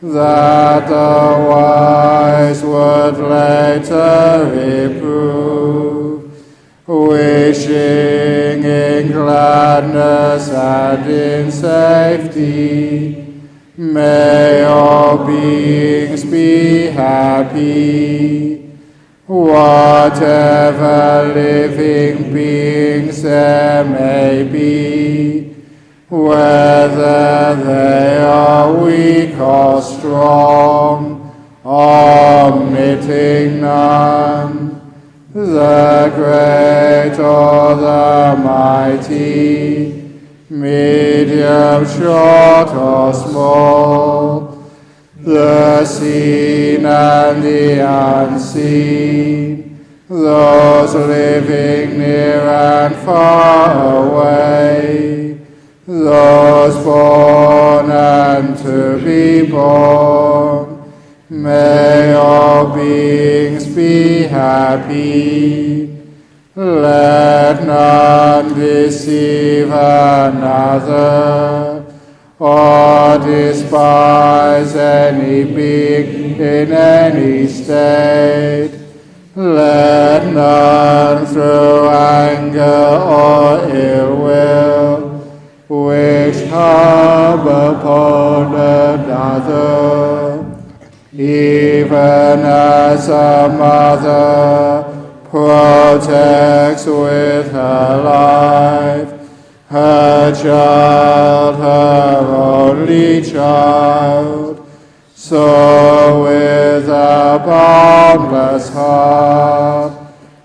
that the wise would later reprove, wishing in gladness and in safety. May all beings be happy. Whatever living beings there may be, whether they are weak or strong, omitting none, the great or the mighty, medium, short or small, the seen and the unseen, those living near and far away, those born and to be born, may all beings be happy. Let none deceive another, or despise any being in any state. Let none through anger or ill will wish harm upon another, even as a mother protects with her life her child, her only child, so with a boundless heart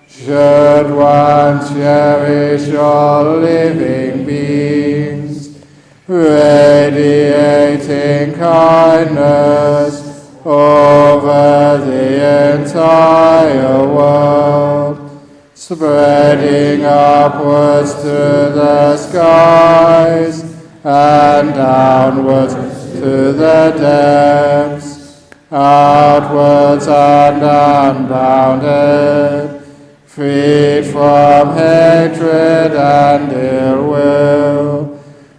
should one cherish all living beings, radiating kindness over the entire world, spreading upwards to the skies and downwards to the depths, outwards and unbounded, freed from hatred and ill will,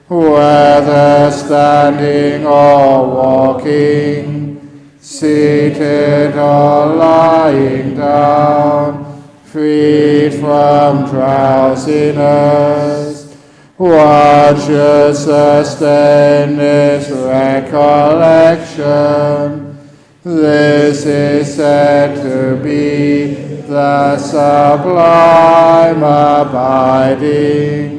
whether standing or walking, seated or lying down, freed from drowsiness. One should sustain this recollection. This is said to be the sublime abiding,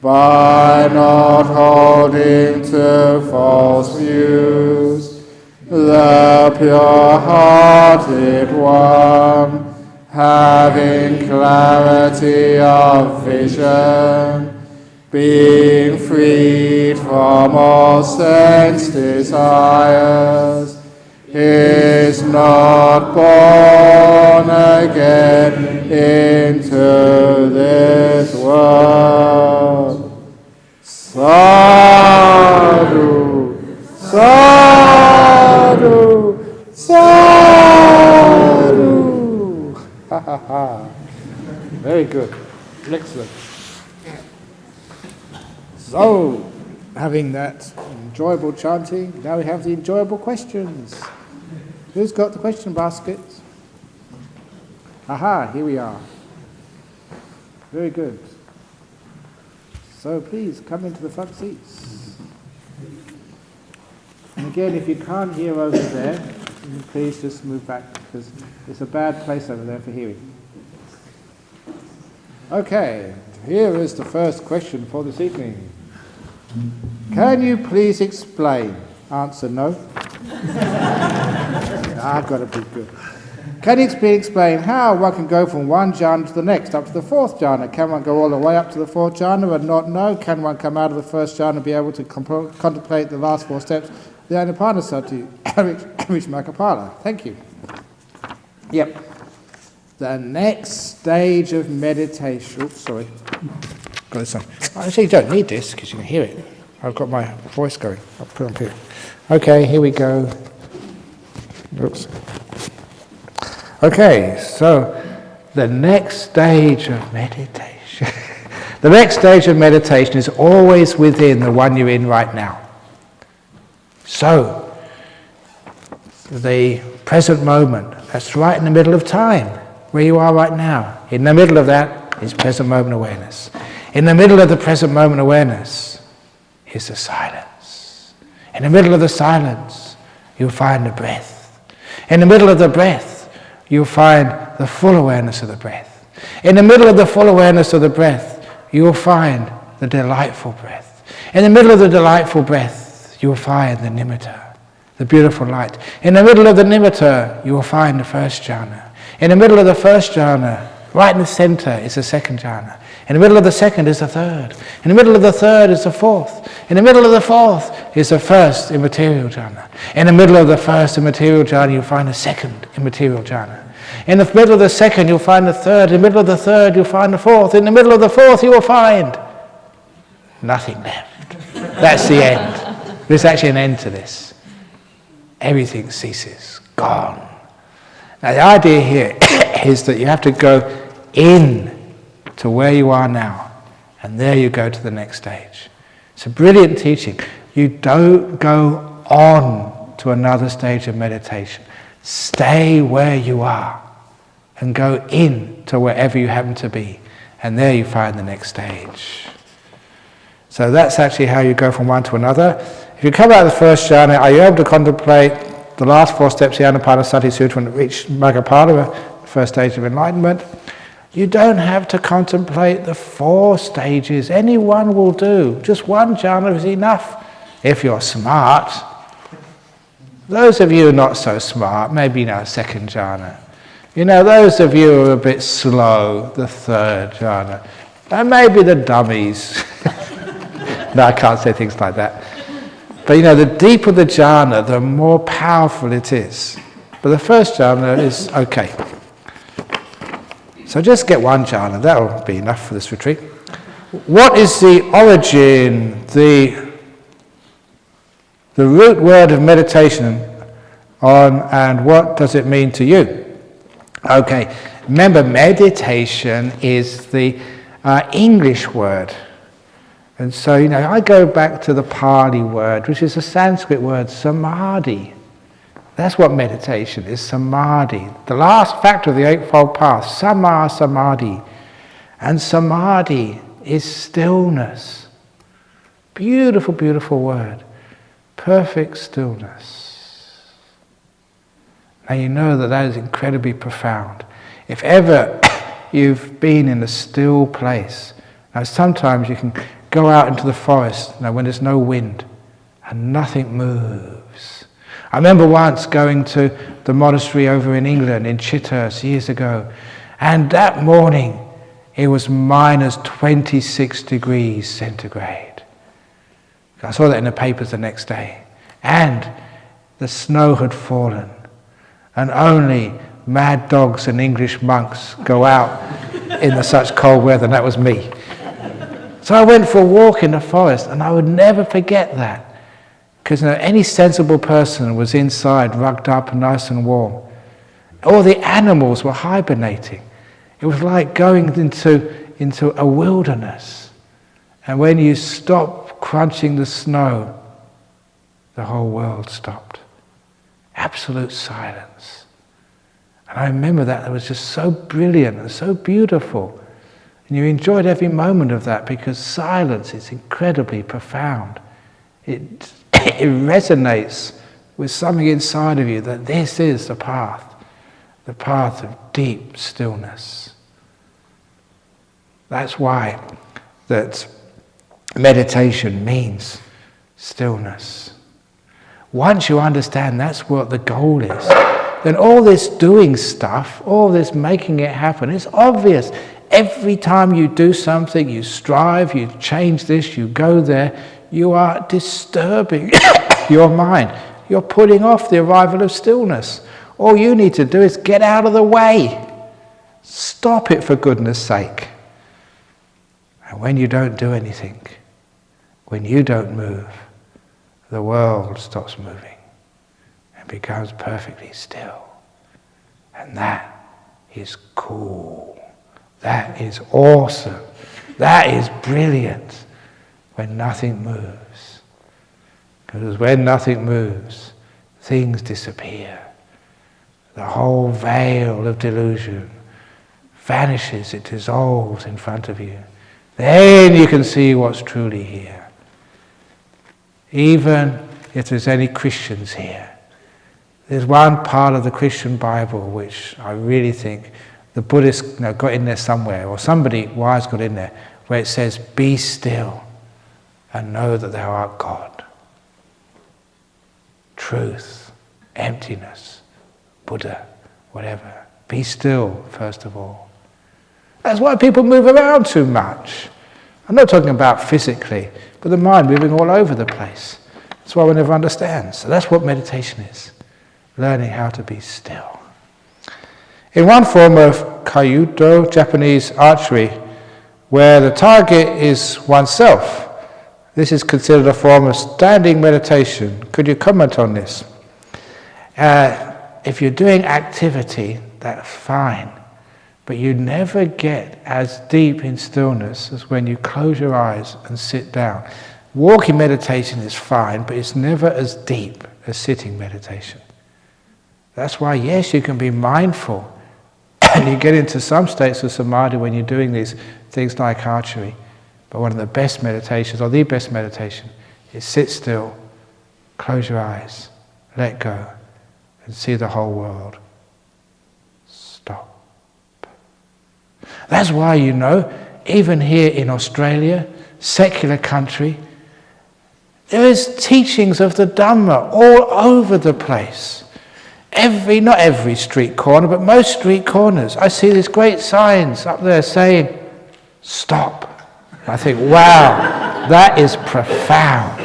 by not holding to false views, the pure-hearted one, having clarity of vision, being freed from all sense desires, is not born again into this world. Sadhu, sadhu, sadhu. Ha ha ha. Very good. Excellent. So, having that enjoyable chanting, now we have the enjoyable questions. Who's got the question baskets? Aha, here we are. Very good. So please come into the front seats. And again, if you can't hear over there, please just move back, because it's a bad place over there for hearing. Okay, here is the first question for this evening. Can you please explain? Answer no. I've got to be good. Can you explain how one can go from one jhana to the next, up to the fourth jhana? Can one go all the way up to the fourth jhana and not know? Can one come out of the first jhana and be able to contemplate the last four steps? The Anapanasati, which Makapala. Thank you. Yep. The next stage of meditation. Oops, sorry. Got this on. Actually, you don't need this because you can hear it. I've got my voice going. I'll put it on here. Okay, here we go. Oops. Okay, so the next stage of meditation. The next stage of meditation is always within the one you're in right now. So, the present moment. That's right in the middle of time, where you are right now. In the middle of that is present moment awareness. In the middle of the present moment awareness is the silence. In the middle of the silence, you'll find the breath. In the middle of the breath, you'll find the full awareness of the breath. In the middle of the full awareness of the breath, you'll find the delightful breath. In the middle of the delightful breath, you'll find the nimitta, the beautiful light. In the middle of the nimitta, you will find the first jhana. In the middle of the first jhana, right in the center, is the second jhana. In the middle of the second is the third. In the middle of the third is the fourth. In the middle of the fourth is the first immaterial jhana. In the middle of the first immaterial jhana, you'll find the second immaterial jhana. In the middle of the second, you'll find the third. In the middle of the third, you'll find the fourth. In the middle of the fourth, you will find nothing left. That's the end. There's actually an end to this. Everything ceases. Gone. Now the idea here is that you have to go in to where you are now, and there you go to the next stage. It's a brilliant teaching. You don't go on to another stage of meditation. Stay where you are and go in to wherever you happen to be, and there you find the next stage. So that's actually how you go from one to another. If you come out of the first jhana, are you able to contemplate the last 4 steps of the Anapanasati Sutra and reach Maggapada, the first stage of enlightenment? You don't have to contemplate the 4 stages. Any one will do. Just one jhana is enough if you're smart. Those of you who are not so smart, maybe second jhana. Those of you who are a bit slow, the third jhana. And maybe the dummies. No, I can't say things like that. But the deeper the jhana, the more powerful it is. But the first jhana is okay. So just get one jhana, that'll be enough for this retreat. What is the origin, the root word of meditation and what does it mean to you? Okay, remember meditation is the English word. And so, I go back to the Pali word, which is a Sanskrit word, samadhi. That's what meditation is, samadhi. The last factor of the Eightfold Path, sama samadhi. And samadhi is stillness. Beautiful, beautiful word. Perfect stillness. Now you know that is incredibly profound. If ever you've been in a still place, now sometimes you can go out into the forest when there's no wind and nothing moves. I remember once going to the monastery over in England, in Chithurst, years ago, and that morning it was minus 26 degrees centigrade. I saw that in the papers the next day. And the snow had fallen, and only mad dogs and English monks go out in such cold weather, and that was me. So I went for a walk in the forest, and I would never forget that. Because any sensible person was inside, rugged up and nice and warm. All the animals were hibernating. It was like going into a wilderness. And when you stop crunching the snow, the whole world stopped. Absolute silence. And I remember that. It was just so brilliant and so beautiful. And you enjoyed every moment of that because silence is incredibly profound. It resonates with something inside of you that this is the path of deep stillness. That's why that meditation means stillness. Once you understand that's what the goal is, then all this doing stuff, all this making it happen, it's obvious. Every time you do something, you strive, you change this, you go there, you are disturbing your mind. You're putting off the arrival of stillness. All you need to do is get out of the way. Stop it, for goodness sake. And when you don't do anything, when you don't move, the world stops moving and becomes perfectly still. And that is cool. That is awesome. That is brilliant. When nothing moves. Because when nothing moves, things disappear. The whole veil of delusion vanishes, it dissolves in front of you. Then you can see what's truly here. Even if there's any Christians here, there's one part of the Christian Bible which I really think the Buddhists got in there somewhere, or somebody wise got in there, where it says, "Be still and know that thou art God." Truth, emptiness, Buddha, whatever. Be still, first of all. That's why people move around too much. I'm not talking about physically, but the mind moving all over the place. That's why one never understands. So that's what meditation is. Learning how to be still. In one form of kyudo, Japanese archery, where the target is oneself, this is considered a form of standing meditation. Could you comment on this? If you're doing activity, that's fine. But you never get as deep in stillness as when you close your eyes and sit down. Walking meditation is fine, but it's never as deep as sitting meditation. That's why, yes, you can be mindful, and you get into some states of samadhi when you're doing these things like archery. But one of the best meditations, or the best meditation, is sit still, close your eyes, let go, and see the whole world. Stop. That's why, even here in Australia, secular country, there is teachings of the Dhamma all over the place. Not every street corner, but most street corners. I see these great signs up there saying, "Stop." I think, wow, that is profound.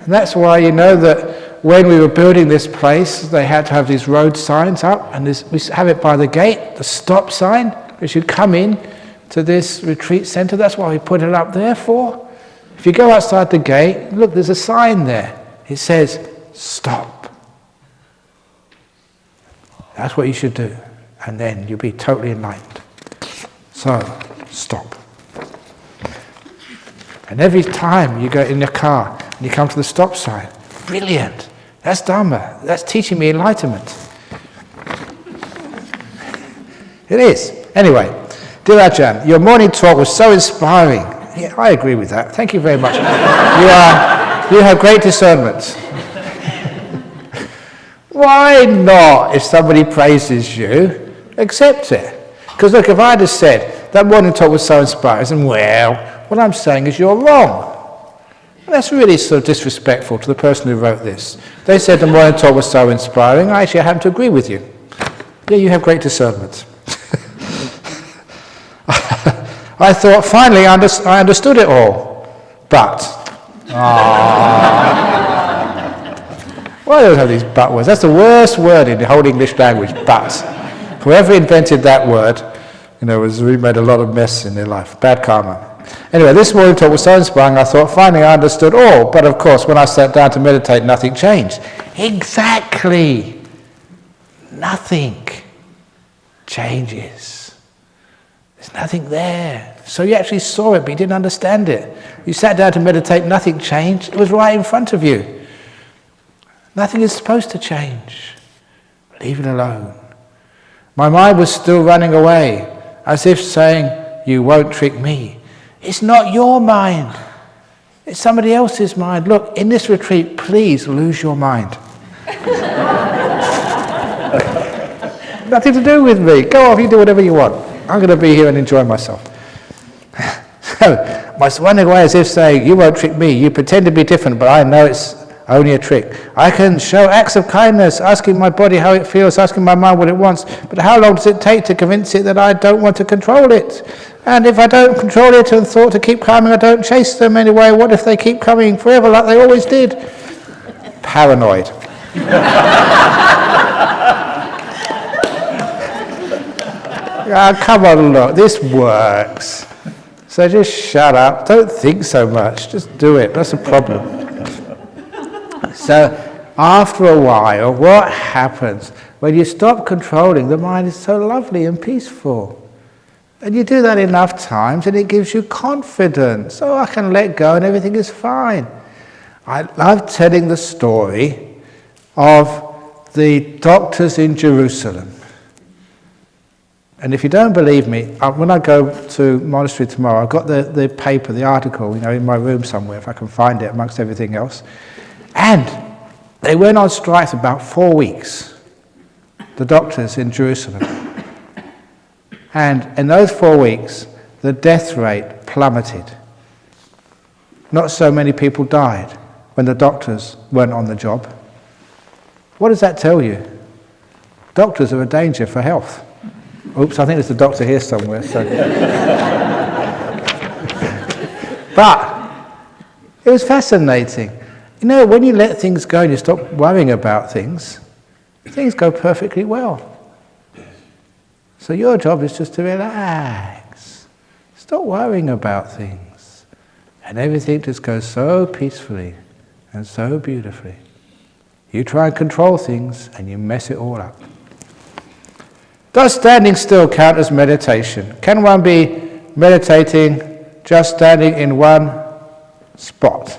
And that's why that when we were building this place, they had to have these road signs up, and we have it by the gate, the stop sign, as you come in to this retreat center. That's why we put it up there for. If you go outside the gate, look, there's a sign there. It says, "Stop." That's what you should do, and then you'll be totally enlightened. So, stop. And every time you go in your car and you come to the stop sign, brilliant. That's Dhamma. That's teaching me enlightenment. It is. Anyway, dear Ajahn, your morning talk was so inspiring. Yeah, I agree with that. Thank you very much. You have great discernment. Why not, if somebody praises you, accept it? Because look, if I had said, that morning talk was so inspiring, and well, what I'm saying is you're wrong. And that's really sort of disrespectful to the person who wrote this. They said the morning talk was so inspiring, I happen to agree with you. Yeah, you have great discernment. I thought, finally, I understood it all. But, why do they have these but words? That's the worst word in the whole English language, but. Whoever invented that word, has really made a lot of mess in their life. Bad karma. Anyway, this morning talk was so inspiring, I thought, finally I understood all. But of course, when I sat down to meditate, nothing changed. Exactly. Nothing changes. There's nothing there. So you actually saw it, but you didn't understand it. You sat down to meditate, nothing changed. It was right in front of you. Nothing is supposed to change. Leave it alone. My mind was still running away, as if saying, "You won't trick me." It's not your mind. It's somebody else's mind. Look, in this retreat, please lose your mind. Nothing to do with me. Go off, you do whatever you want. I'm going to be here and enjoy myself. So, I was running away as if saying, "You won't trick me. You pretend to be different, but I know it's only a trick. I can show acts of kindness, asking my body how it feels, asking my mind what it wants, but how long does it take to convince it that I don't want to control it? And if I don't control it and thought to keep coming, I don't chase them anyway. What if they keep coming forever like they always did?" Paranoid. Come on, look, this works. So just shut up. Don't think so much. Just do it. That's the problem. So after a while, what happens? When you stop controlling, the mind is so lovely and peaceful. And you do that enough times and it gives you confidence. Oh, I can let go and everything is fine. I love telling the story of the doctors in Jerusalem. And if you don't believe me, when I go to monastery tomorrow, I've got the paper, the article, in my room somewhere, if I can find it amongst everything else. And they went on strike for about 4 weeks, the doctors in Jerusalem. And in those 4 weeks, the death rate plummeted. Not so many people died when the doctors weren't on the job. What does that tell you? Doctors are a danger for health. Oops, I think there's a doctor here somewhere. So. But it was fascinating. When you let things go and you stop worrying about things go perfectly well. So your job is just to relax. Stop worrying about things. And everything just goes so peacefully and so beautifully. You try and control things and you mess it all up. Does standing still count as meditation? Can one be meditating just standing in one spot?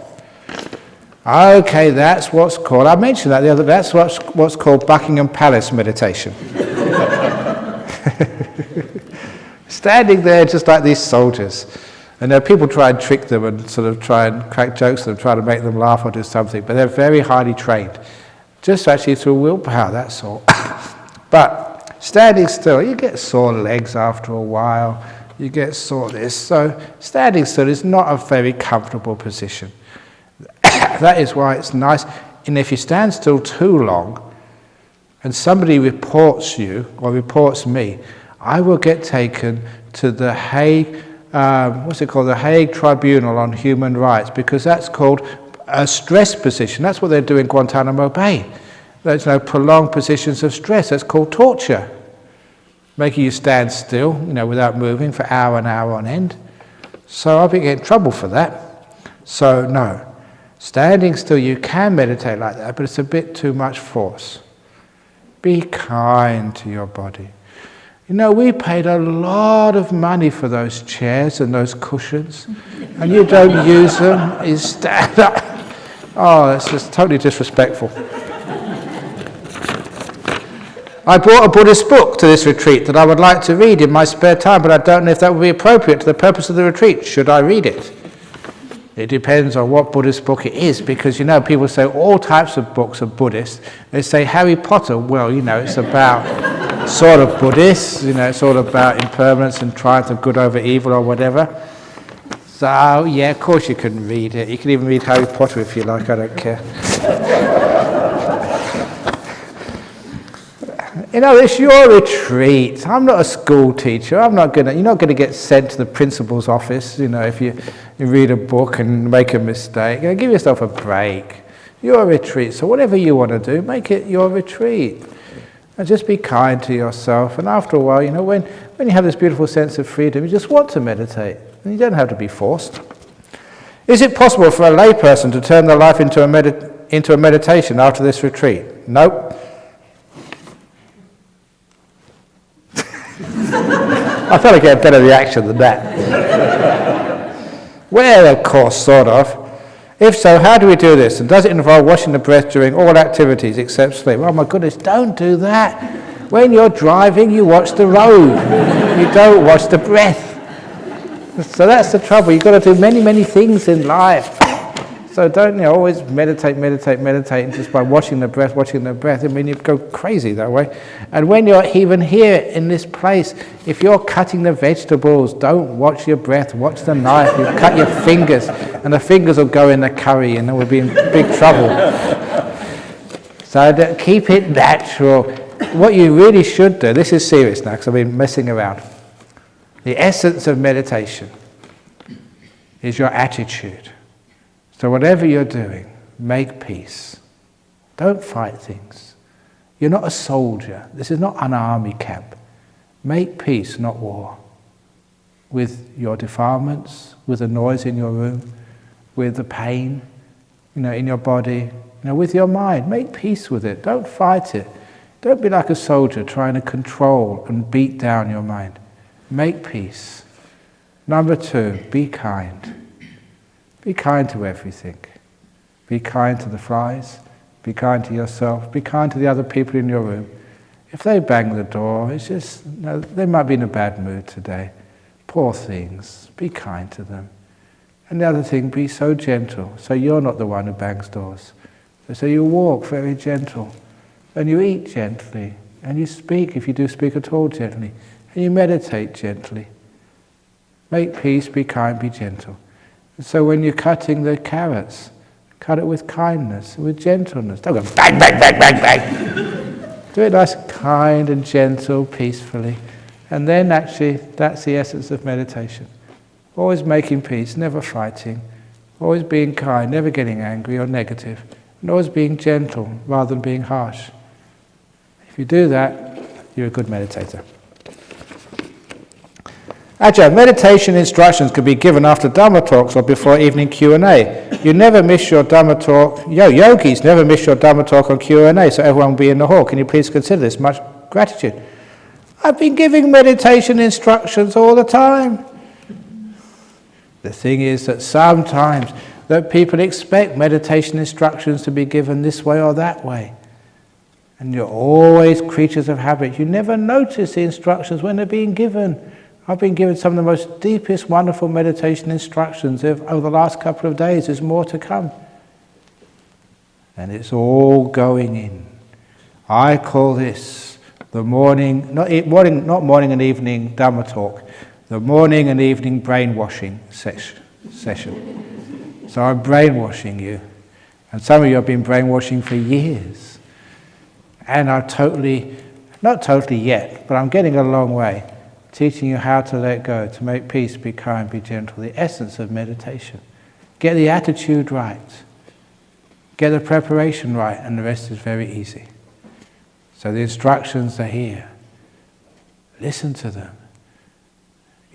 Okay, that's what's called, I mentioned that the other day, that's what's called Buckingham Palace meditation. Standing there just like these soldiers. And people try and trick them and sort of try and crack jokes and try to make them laugh or do something, but they're very highly trained. Just actually through willpower, that's all. But standing still, you get sore legs after a while, you get sore this. So standing still is not a very comfortable position. That is why it's nice. And if you stand still too long and somebody reports you or reports me, I will get taken to the Hague, the Hague Tribunal on Human Rights, because that's called a stress position. That's what they do in Guantanamo Bay. There's prolonged positions of stress. That's called torture. Making you stand still, without moving for hour and hour on end. So I'll be in trouble for that. So no. Standing still, you can meditate like that, but it's a bit too much force. Be kind to your body. We paid a lot of money for those chairs and those cushions, and you don't use them, you stand up. Oh, that's just totally disrespectful. I brought a Buddhist book to this retreat that I would like to read in my spare time, but I don't know if that would be appropriate to the purpose of the retreat. Should I read it? It depends on what Buddhist book it is, because people say all types of books are Buddhist. They say Harry Potter, well, it's about sort of Buddhist, it's all about impermanence and triumph of good over evil or whatever. So, yeah, of course you can read it. You can even read Harry Potter if you like, I don't care. It's your retreat. I'm not a school teacher. You're not going to get sent to the principal's office, if you read a book and make a mistake. Give yourself a break. Your retreat. So whatever you want to do, make it your retreat. And just be kind to yourself. And after a while, when you have this beautiful sense of freedom, you just want to meditate. And you don't have to be forced. Is it possible for a layperson to turn their life into a meditation after this retreat? Nope. I thought I'd get a better reaction than that. Well, of course, sort of. If so, how do we do this? And does it involve washing the breath during all activities except sleep? Oh my goodness, don't do that. When you're driving, you watch the road. You don't watch the breath. So that's the trouble. You've got to do many, many things in life. So don't always meditate, and just by watching the breath. You go crazy that way. And when you're even here in this place, if you're cutting the vegetables, don't watch your breath, watch the knife. You cut your fingers, and the fingers will go in the curry, and then we'll be in big trouble. So keep it natural. What you really should do, this is serious now, because I've been messing around. The essence of meditation is your attitude. So whatever you're doing, make peace. Don't fight things. You're not a soldier. This is not an army camp. Make peace, not war. With your defilements, with the noise in your room, with the pain, in your body, with your mind. Make peace with it. Don't fight it. Don't be like a soldier trying to control and beat down your mind. Make peace. Number 2, be kind. Be kind to everything. Be kind to the flies, be kind to yourself, be kind to the other people in your room. If they bang the door, it's just, they might be in a bad mood today. Poor things, be kind to them. And the other thing, be so gentle, so you're not the one who bangs doors. So you walk very gentle, and you eat gently, and you speak, if you do speak at all, gently, and you meditate gently. Make peace, be kind, be gentle. And so when you're cutting the carrots, cut it with kindness, with gentleness. Don't go bang, bang, bang, bang, bang. Do it nice, kind and gentle, peacefully. And then actually, that's the essence of meditation. Always making peace, never fighting. Always being kind, never getting angry or negative. And always being gentle rather than being harsh. If you do that, you're a good meditator. Ajahn, meditation instructions could be given after Dhamma talks or before evening Q&A. You never miss your Dhamma talk. Yogis never miss your Dhamma talk on Q&A, so everyone will be in the hall. Can you please consider this? Much gratitude. I've been giving meditation instructions all the time. The thing is that sometimes that people expect meditation instructions to be given this way or that way. And you're always creatures of habit. You never notice the instructions when they're being given. I've been given some of the most deepest, wonderful meditation instructions over the last couple of days. There's more to come. And it's all going in. I call this the morning, not morning and evening Dhamma talk, the morning and evening brainwashing session. So I'm brainwashing you. And some of you have been brainwashing for years. And I'm not totally yet, but I'm getting a long way. Teaching you how to let go, to make peace, be kind, be gentle, the essence of meditation. Get the attitude right. Get the preparation right, and the rest is very easy. So the instructions are here. Listen to them.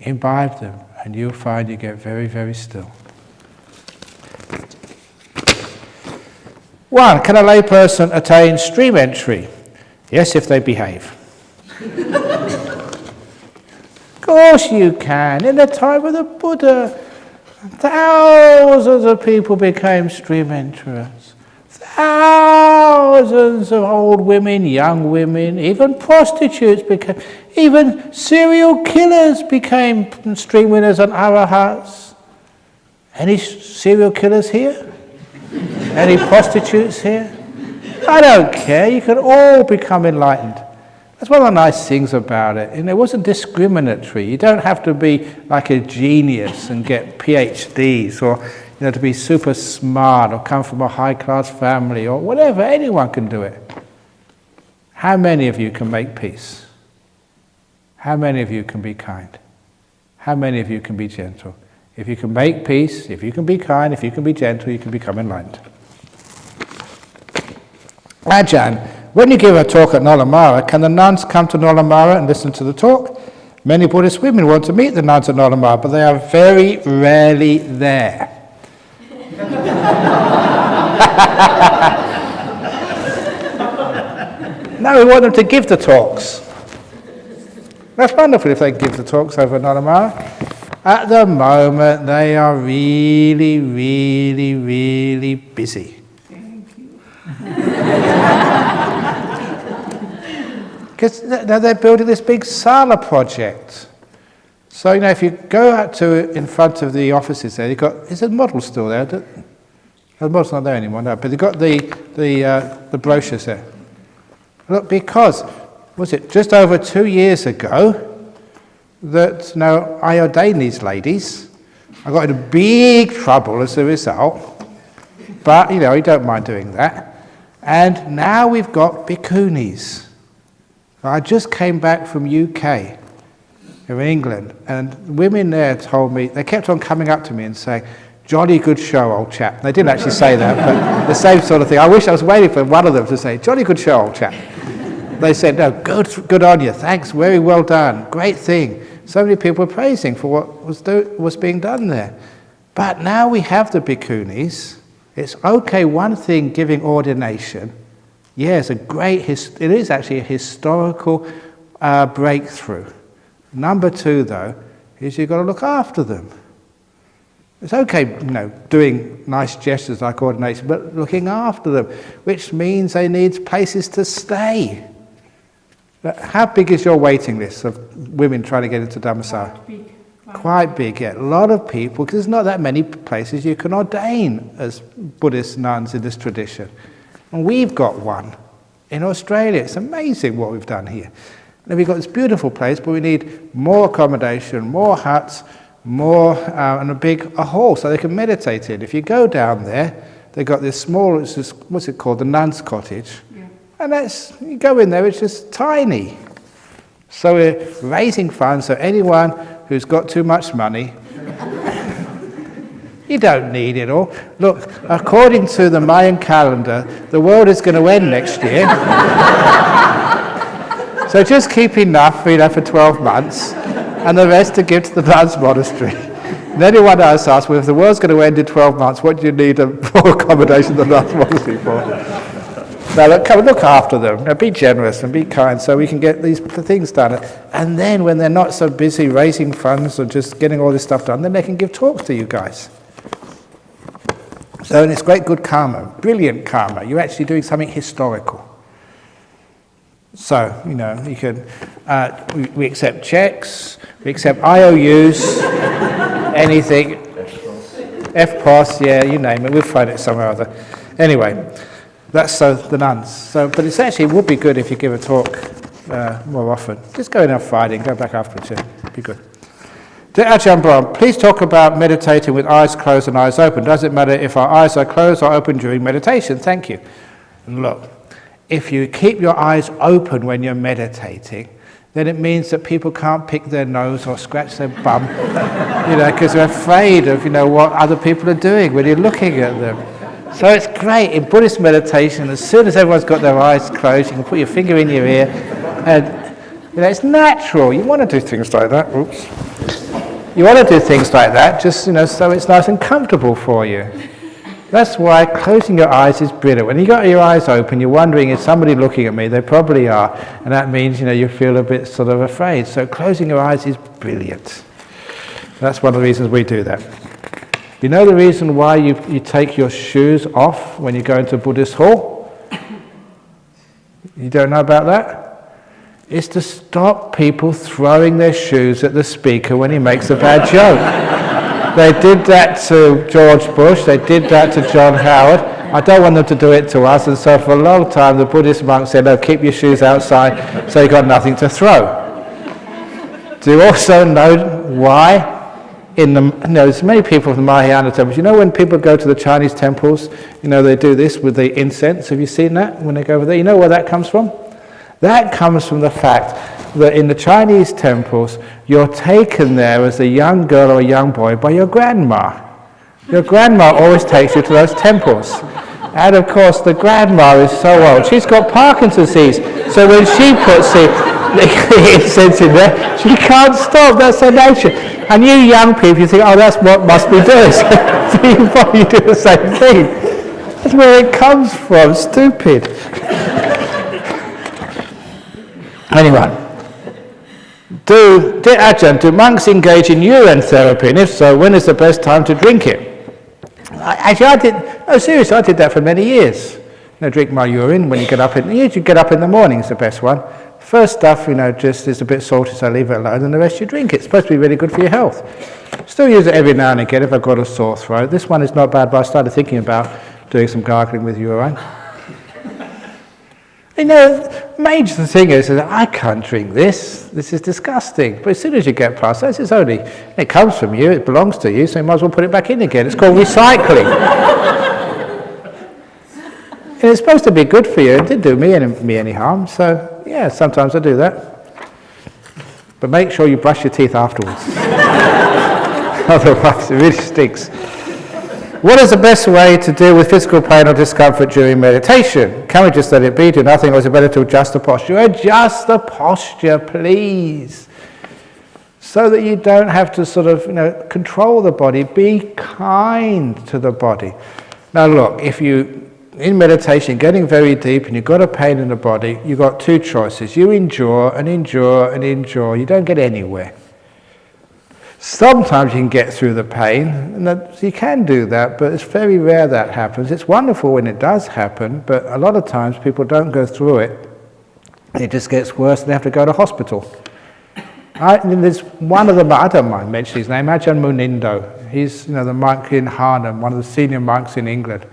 Imbibe them, and you'll find you get very, very still. 1. Can a layperson attain stream entry? Yes, if they behave. Of course you can. In the time of the Buddha, thousands of people became stream enterers. Thousands of old women, young women, even prostitutes became, even serial killers became stream winners and arahats. Any serial killers here? Any prostitutes here? I don't care. You can all become enlightened. That's one of the nice things about it. And it wasn't discriminatory. You don't have to be like a genius and get PhDs or to be super smart or come from a high-class family or whatever. Anyone can do it. How many of you can make peace? How many of you can be kind? How many of you can be gentle? If you can make peace, if you can be kind, if you can be gentle, you can become enlightened. Ajahn, when you give a talk at Nolamara, can the nuns come to Nolamara and listen to the talk? Many Buddhist women want to meet the nuns at Nolamara, but they are very rarely there. No, we want them to give the talks. That's wonderful if they give the talks over at Nolamara. At the moment, they are really, really, really busy. Because now they're building this big sala project. So, if you go out to in front of the offices there, is the model still there? The model's not there anymore, no, but they've got the brochures there. Look, because, was it just over 2 years ago that I ordained these ladies. I got into big trouble as a result, but, you don't mind doing that. And now we've got bhikkhunis. I just came back from UK, in England, and women there told me, they kept on coming up to me and saying, "Jolly good show, old chap." They didn't actually say that, but the same sort of thing. I wish I was waiting for one of them to say, "Jolly good show, old chap." They said, "No, good on you, thanks, very well done, great thing." So many people were praising for what was being done there. But now we have the bhikkhunis. It's okay, one thing, giving ordination. Yeah, it is actually a historical breakthrough. Number 2, though, is you've got to look after them. It's okay, doing nice gestures like ordination, but looking after them, which means they need places to stay. How big is your waiting list of women trying to get into Dhammasara? Quite big, yeah. A lot of people, because there's not that many places you can ordain as Buddhist nuns in this tradition. And we've got one in Australia. It's amazing what we've done here. And we've got this beautiful place, but we need more accommodation, more huts, more, and a hall so they can meditate in. If you go down there, they've got this small, what's it called, the nun's cottage. Yeah. And you go in there, it's just tiny. So we're raising funds so anyone who's got too much money, you don't need it all. Look, according to the Mayan calendar, the world is going to end next year. So just keep enough for 12 months, and the rest to give to the nuns' monastery. And anyone else asks, well, if the world's going to end in 12 months, what do you need for accommodation in the nuns' monastery for? Now, look after them. Now, be generous and be kind so we can get these things done. And then when they're not so busy raising funds or just getting all this stuff done, then they can give talks to you guys. So it's great good karma, brilliant karma. You're actually doing something historical. So, you can, we accept checks, we accept IOUs, anything, FPOS, yeah, you name it, we'll find it somewhere or other. Anyway. That's the nuns. But it would be good if you give a talk more often. Just go in and fighting, go back afterwards. It'd be good. Dear Ajahn Brahm, please talk about meditating with eyes closed and eyes open. Does it matter if our eyes are closed or open during meditation? Thank you. And look, if you keep your eyes open when you're meditating, then it means that people can't pick their nose or scratch their bum, because they're afraid of, what other people are doing when you're looking at them. So it's great in Buddhist meditation, as soon as everyone's got their eyes closed, you can put your finger in your ear, and it's natural. You want to do things like that. Oops. You want to do things like that, just so it's nice and comfortable for you. That's why closing your eyes is brilliant. When you got your eyes open, you're wondering, is somebody looking at me? They probably are, and that means you feel a bit sort of afraid. So closing your eyes is brilliant. That's one of the reasons we do that. You know the reason why you take your shoes off when you go into a Buddhist hall? You don't know about that? It's to stop people throwing their shoes at the speaker when he makes a bad joke. They did that to George Bush, they did that to John Howard. I don't want them to do it to us, and so for a long time the Buddhist monk said, no, keep your shoes outside so you've got nothing to throw. Do you also know why? There's many people from the Mahayana temples. When people go to the Chinese temples, they do this with the incense. Have you seen that when they go over there? You know where that comes from? That comes from the fact that in the Chinese temples, you're taken there as a young girl or a young boy by your grandma. Your grandma always takes you to those temples. And of course, the grandma is so old. She's got Parkinson's disease. So when she puts the incense in there, she can't stop. That's her nature. And you young people, you think, oh, that's what must be doing. So you probably do the same thing. That's where it comes from. Stupid. Anyway, dear Ajahn, do monks engage in urine therapy? And if so, when is the best time to drink it? Seriously, I did that for many years. Drink my urine when you get up you get up in the morning is the best one. First stuff, just is a bit salty, so leave it alone, and the rest you drink. It's supposed to be really good for your health. Still use it every now and again if I've got a sore throat. This one is not bad, but I started thinking about doing some gargling with urine. Major thing is that I can't drink this. This is disgusting. But as soon as you get past that, it comes from you, it belongs to you, so you might as well put it back in again. It's called recycling. And it's supposed to be good for you. It didn't do me any harm, so yeah, sometimes I do that. But make sure you brush your teeth afterwards. Otherwise, it really stinks. What is the best way to deal with physical pain or discomfort during meditation? Can we just let it be, do nothing, or is it better to adjust the posture? Adjust the posture, please. So that you don't have to sort of, control the body. Be kind to the body. Now look, if you in meditation, getting very deep and you've got a pain in the body, you've got two choices. You endure and endure and endure. You don't get anywhere. Sometimes you can get through the pain, and you can do that, but it's very rare that happens. It's wonderful when it does happen, but a lot of times people don't go through it. It just gets worse and they have to go to hospital. There's one of them, I don't mind mentioning his name, Ajahn Munindo. He's the monk in Jhana, one of the senior monks in England.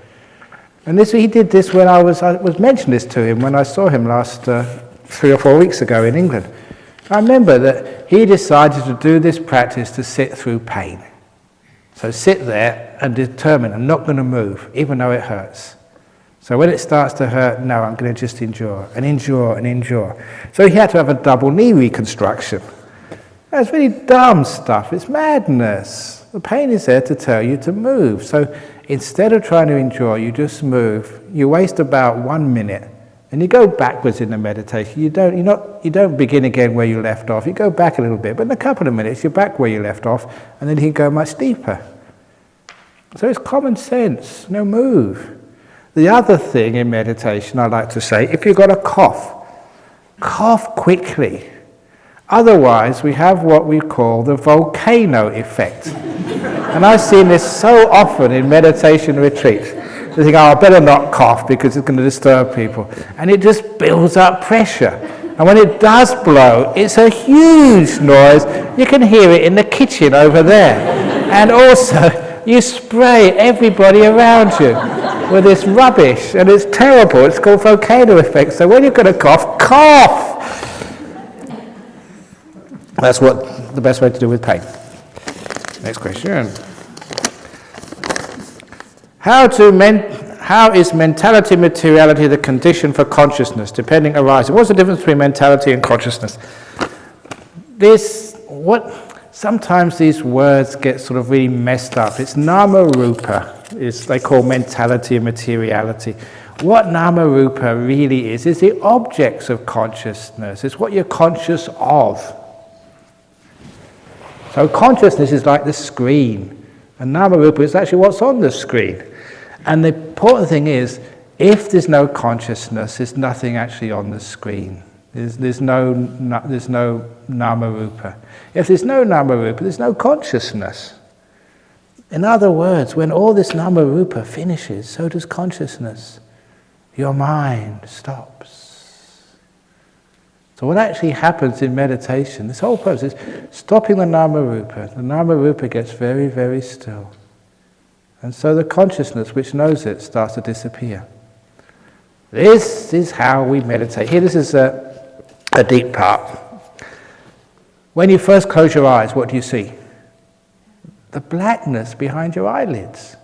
And he did this when I was mentioning this to him when I saw him last 3 or 4 weeks ago in England. I remember that he decided to do this practice to sit through pain. So sit there and determine, I'm not going to move, even though it hurts. So when it starts to hurt, no, I'm going to just endure and endure and endure. So he had to have a double knee reconstruction. That's really dumb stuff. It's madness. The pain is there to tell you to move. So instead of trying to endure, you just move. You waste about 1 minute, and you go backwards in the meditation. You don't begin again where you left off. You go back a little bit, but in a couple of minutes, you're back where you left off, and then you can go much deeper. So it's common sense. Move. The other thing in meditation, I like to say, if you've got a cough quickly. Otherwise, we have what we call the volcano effect. And I've seen this so often in meditation retreats. They think, I better not cough because it's going to disturb people. And it just builds up pressure. And when it does blow, it's a huge noise. You can hear it in the kitchen over there. And also, you spray everybody around you with this rubbish. And it's terrible. It's called volcano effect. So when you're going to cough, cough! That's the best way to do with pain. Next question. How is mentality materiality the condition for consciousness, depending arising? What's the difference between mentality and consciousness? Sometimes these words get sort of really messed up. It's nama rupa, they call mentality and materiality. What nama rupa really is the objects of consciousness. It's what you're conscious of. So consciousness is like the screen, and Namarupa is actually what's on the screen. And the important thing is, if there's no consciousness, there's nothing actually on the screen. There's no Namarupa. If there's no Namarupa, there's no consciousness. In other words, when all this Namarupa finishes, so does consciousness. Your mind stops. So what actually happens in meditation, this whole process, is stopping the Namarupa. The Namarupa gets very, very still. And so the consciousness which knows it starts to disappear. This is how we meditate. Here, this is a deep part. When you first close your eyes, what do you see? The blackness behind your eyelids.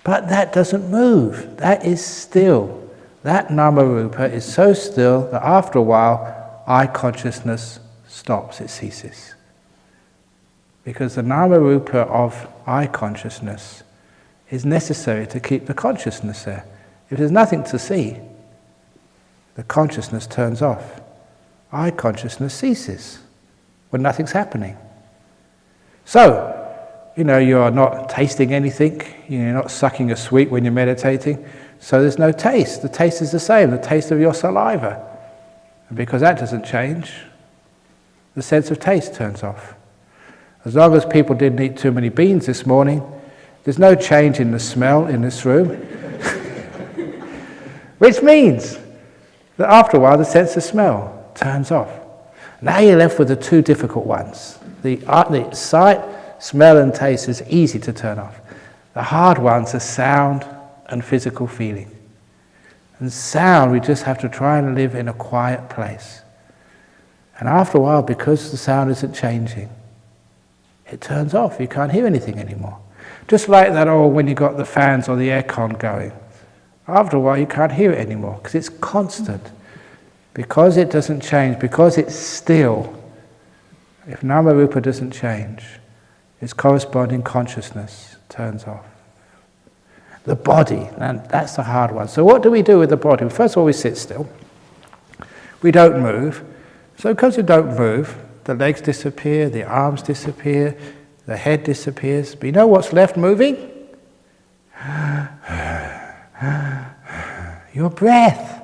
But that doesn't move. That is still. That Namarupa is so still that after a while, eye consciousness stops, it ceases. Because the Namarupa of eye consciousness is necessary to keep the consciousness there. If there's nothing to see, the consciousness turns off. Eye consciousness ceases when nothing's happening. So, you're not tasting anything, you're not sucking a sweet when you're meditating, so there's no taste. The taste is the same, the taste of your saliva. And because that doesn't change, the sense of taste turns off. As long as people didn't eat too many beans this morning, there's no change in the smell in this room. Which means that after a while the sense of smell turns off. Now you're left with the two difficult ones. The sight, smell and taste is easy to turn off. The hard ones are sound and physical feeling. And sound, we just have to try and live in a quiet place. And after a while, because the sound isn't changing, it turns off. You can't hear anything anymore. Just like that, when you got the fans or the aircon going. After a while, you can't hear it anymore because it's constant. Because it doesn't change, because it's still, if Namarupa doesn't change, its corresponding consciousness turns off. The body, and that's the hard one. So what do we do with the body? First of all, we sit still. We don't move. So because we don't move, the legs disappear, the arms disappear, the head disappears. But you know what's left moving? Your breath.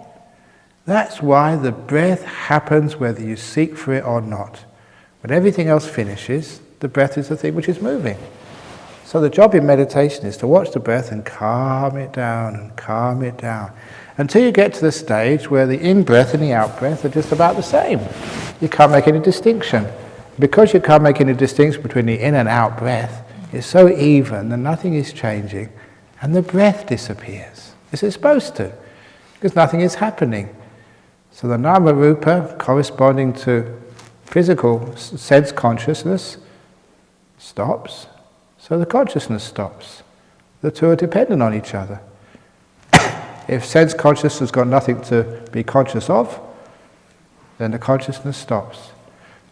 That's why the breath happens whether you seek for it or not. When everything else finishes, the breath is the thing which is moving. So the job in meditation is to watch the breath and calm it down, until you get to the stage where the in-breath and the out-breath are just about the same. You can't make any distinction. Because you can't make any distinction between the in and out breath, it's so even that nothing is changing, and the breath disappears. Is it supposed to? Because nothing is happening. So the nama-rupa, corresponding to physical sense consciousness, stops. So the consciousness stops. The two are dependent on each other. If sense consciousness has got nothing to be conscious of, then the consciousness stops.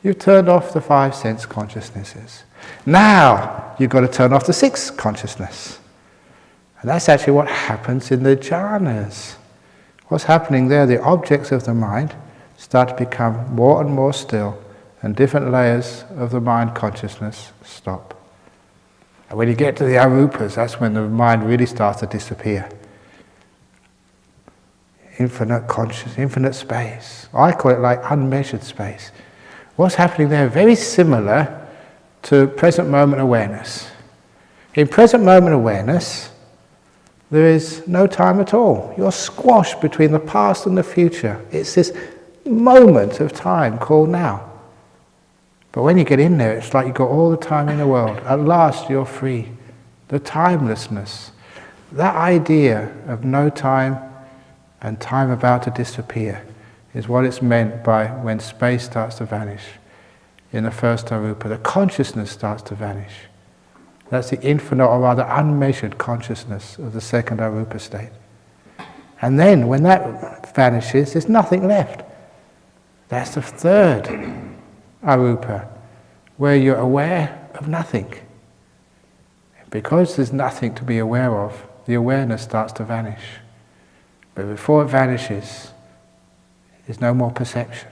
You've turned off the 5 sense consciousnesses. Now you've got to turn off the 6th consciousness. And that's actually what happens in the jhanas. What's happening there, the objects of the mind start to become more and more still, and different layers of the mind consciousness stop. And when you get to the arupas, that's when the mind really starts to disappear. Infinite conscious, infinite space. I call it like unmeasured space. What's happening there is very similar to present moment awareness. In present moment awareness, there is no time at all. You're squashed between the past and the future. It's this moment of time called now. But when you get in there, it's like you've got all the time in the world. At last you're free. The timelessness, that idea of no time and time about to disappear is what it's meant by when space starts to vanish. In the first arupa, the consciousness starts to vanish. That's the infinite, or rather unmeasured consciousness of the second arupa state. And then, when that vanishes, there's nothing left. That's the third arupa, where you're aware of nothing. Because there's nothing to be aware of, the awareness starts to vanish. But before it vanishes, there's no more perception.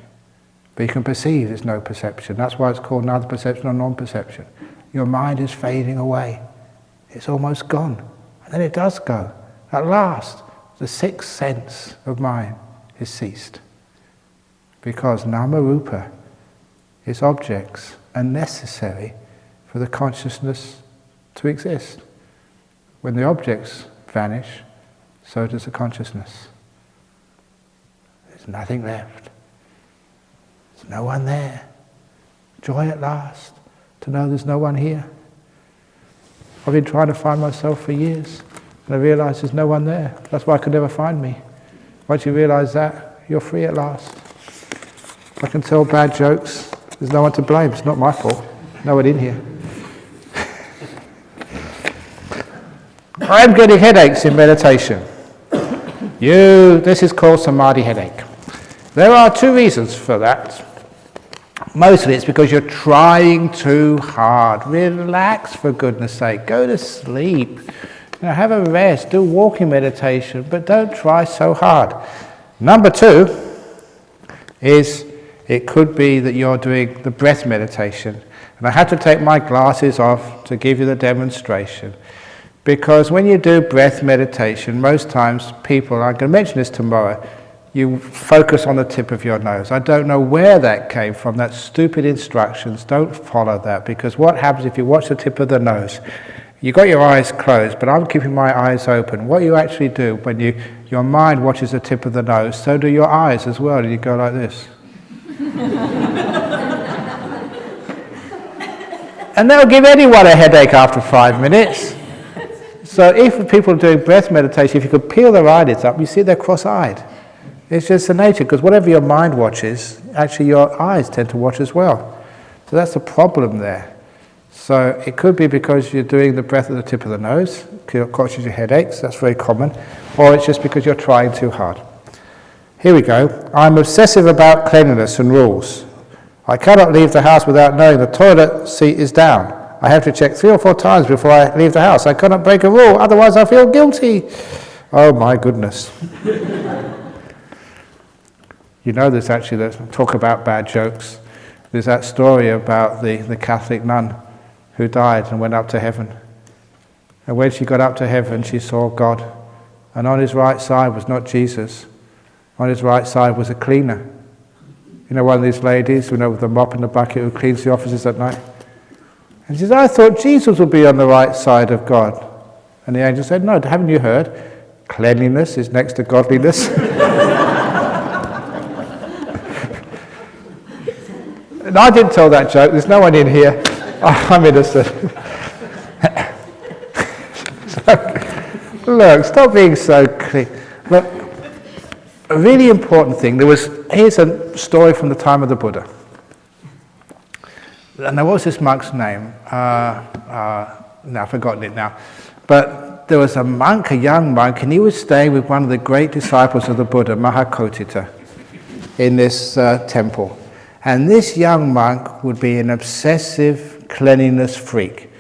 But you can perceive there's no perception. That's why it's called neither perception or non-perception. Your mind is fading away. It's almost gone. And then it does go. At last, the 6th sense of mind is ceased. Because nama-rupa, its objects, are necessary for the consciousness to exist. When the objects vanish, so does the consciousness. There's nothing left. There's no one there. Joy at last, to know there's no one here. I've been trying to find myself for years, and I realised there's no one there. That's why I could never find me. Once you realise that, you're free at last. I can tell bad jokes. There's no one to blame. It's not my fault. No one in here. I'm getting headaches in meditation. This is called samadhi headache. There are 2 reasons for that. Mostly it's because you're trying too hard. Relax, for goodness sake. Go to sleep. Have a rest. Do walking meditation, but don't try so hard. Number 2 is it could be that you're doing the breath meditation. And I had to take my glasses off to give you the demonstration. Because when you do breath meditation, most times people, I'm going to mention this tomorrow, you focus on the tip of your nose. I don't know where that came from, that stupid instructions. Don't follow that, because what happens if you watch the tip of the nose? You've got your eyes closed, but I'm keeping my eyes open. What you actually do when your mind watches the tip of the nose, so do your eyes as well, and you go like this. And that'll give anyone a headache after 5 minutes. So if people are doing breath meditation, if you could peel their eyelids up, you see they're cross-eyed. It's just the nature, because whatever your mind watches, actually your eyes tend to watch as well. So that's the problem there. So it could be because you're doing the breath at the tip of the nose, causes you headaches, that's very common, or it's just because you're trying too hard. Here we go. I'm obsessive about cleanliness and rules. I cannot leave the house without knowing the toilet seat is down. I have to check 3 or 4 times before I leave the house. I cannot break a rule, otherwise I feel guilty. Oh my goodness. You know, there's actually, talk about bad jokes. There's that story about the Catholic nun who died and went up to heaven. And when she got up to heaven, she saw God. And on his right side was not Jesus. On his right side was a cleaner. You know, one of these ladies, with the mop and the bucket, who cleans the offices at night. And he says, I thought Jesus would be on the right side of God. And the angel said, no, haven't you heard? Cleanliness is next to godliness. And I didn't tell that joke, there's no one in here. I'm innocent. Look, stop being so clean. Look, a really important thing, here's a story from the time of the Buddha. And what was this monk's name? I've forgotten it now. But there was a monk, a young monk, and he was staying with one of the great disciples of the Buddha, Mahakotita, in this temple. And this young monk would be an obsessive cleanliness freak.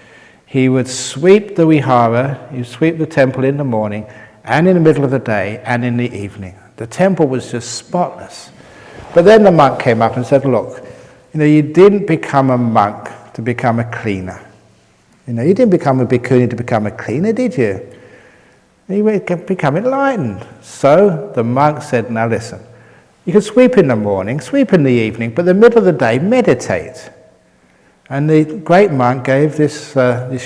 He would sweep the vihara, he would sweep the temple in the morning, and in the middle of the day, and in the evening. The temple was just spotless. But then the monk came up and said, look, you didn't become a monk to become a cleaner. You didn't become a bhikkhuni to become a cleaner, did you? You become enlightened. So the monk said, now listen, you can sweep in the morning, sweep in the evening, but in the middle of the day, meditate. And the great monk gave this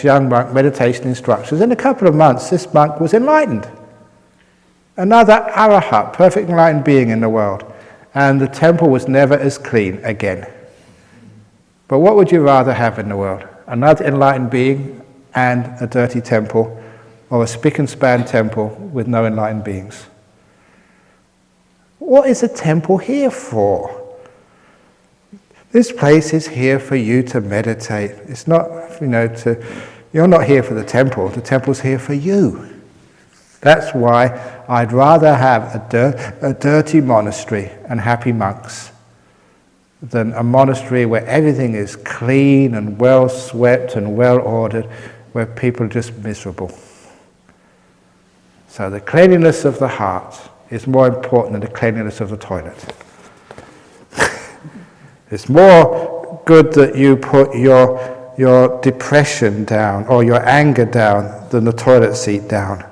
young monk meditation instructions. In a couple of months, this monk was enlightened. Another arahat, perfect enlightened being in the world. And the temple was never as clean again. But what would you rather have in the world? Another enlightened being and a dirty temple, or a spick and span temple with no enlightened beings? What is a temple here for? This place is here for you to meditate. It's not, you're not here for the temple's here for you. That's why I'd rather have a dirty monastery and happy monks than a monastery where everything is clean and well swept and well ordered, where people are just miserable. So the cleanliness of the heart is more important than the cleanliness of the toilet. It's more good that you put your depression down or your anger down than the toilet seat down.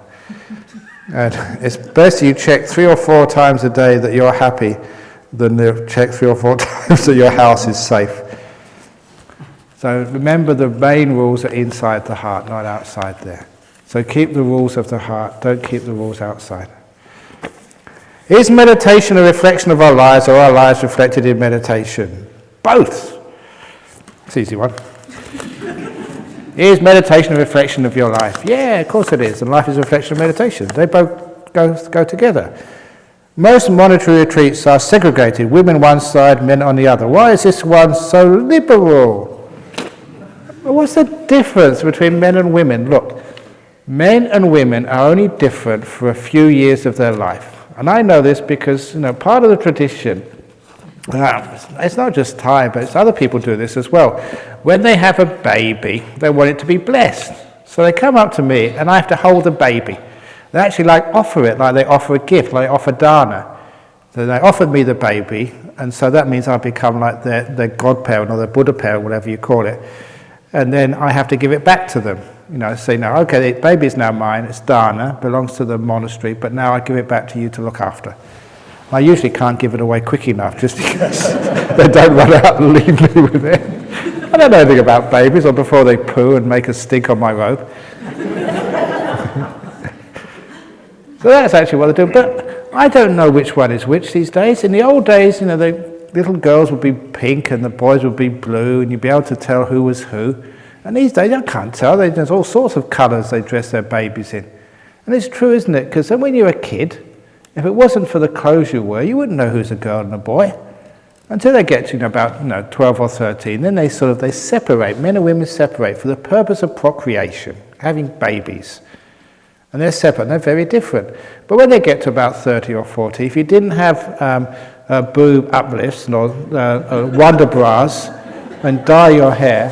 And it's best you check 3 or 4 times a day that you're happy than to check 3 or 4 times that your house is safe. So remember, the main rules are inside the heart, not outside there. So keep the rules of the heart, don't keep the rules outside. Is meditation a reflection of our lives, or our lives reflected in meditation? Both. It's an easy one. Is meditation a reflection of your life? Yeah, of course it is. And life is a reflection of meditation. They both go together. Most monetary retreats are segregated. Women one side, men on the other. Why is this one so liberal? What's the difference between men and women? Look, men and women are only different for a few years of their life. And I know this because, part of the tradition, it's not just Thai, but it's other people do this as well. When they have a baby, they want it to be blessed. So they come up to me and I have to hold the baby. They actually offer it like they offer a gift, like they offer Dana. So they offered me the baby, and so that means I become like their godparent or their Buddha parent, whatever you call it. And then I have to give it back to them. Say, no, okay, the baby is now mine, it's Dana, belongs to the monastery, but now I give it back to you to look after. I usually can't give it away quick enough just because they don't run out and leave me with it. I don't know anything about babies or before they poo and make a stink on my robe. So that's actually what they do. But I don't know which one is which these days. In the old days, the little girls would be pink and the boys would be blue, and you'd be able to tell who was who. And these days, I can't tell. There's all sorts of colours they dress their babies in. And it's true, isn't it? Because then when you're a kid, if it wasn't for the clothes you wear, you wouldn't know who's a girl and a boy. Until they get to about 12 or 13, then they separate. Men and women separate for the purpose of procreation, having babies. And they're separate, and they're very different. But when they get to about 30 or 40, if you didn't have boob uplifts or wonder bras and dye your hair,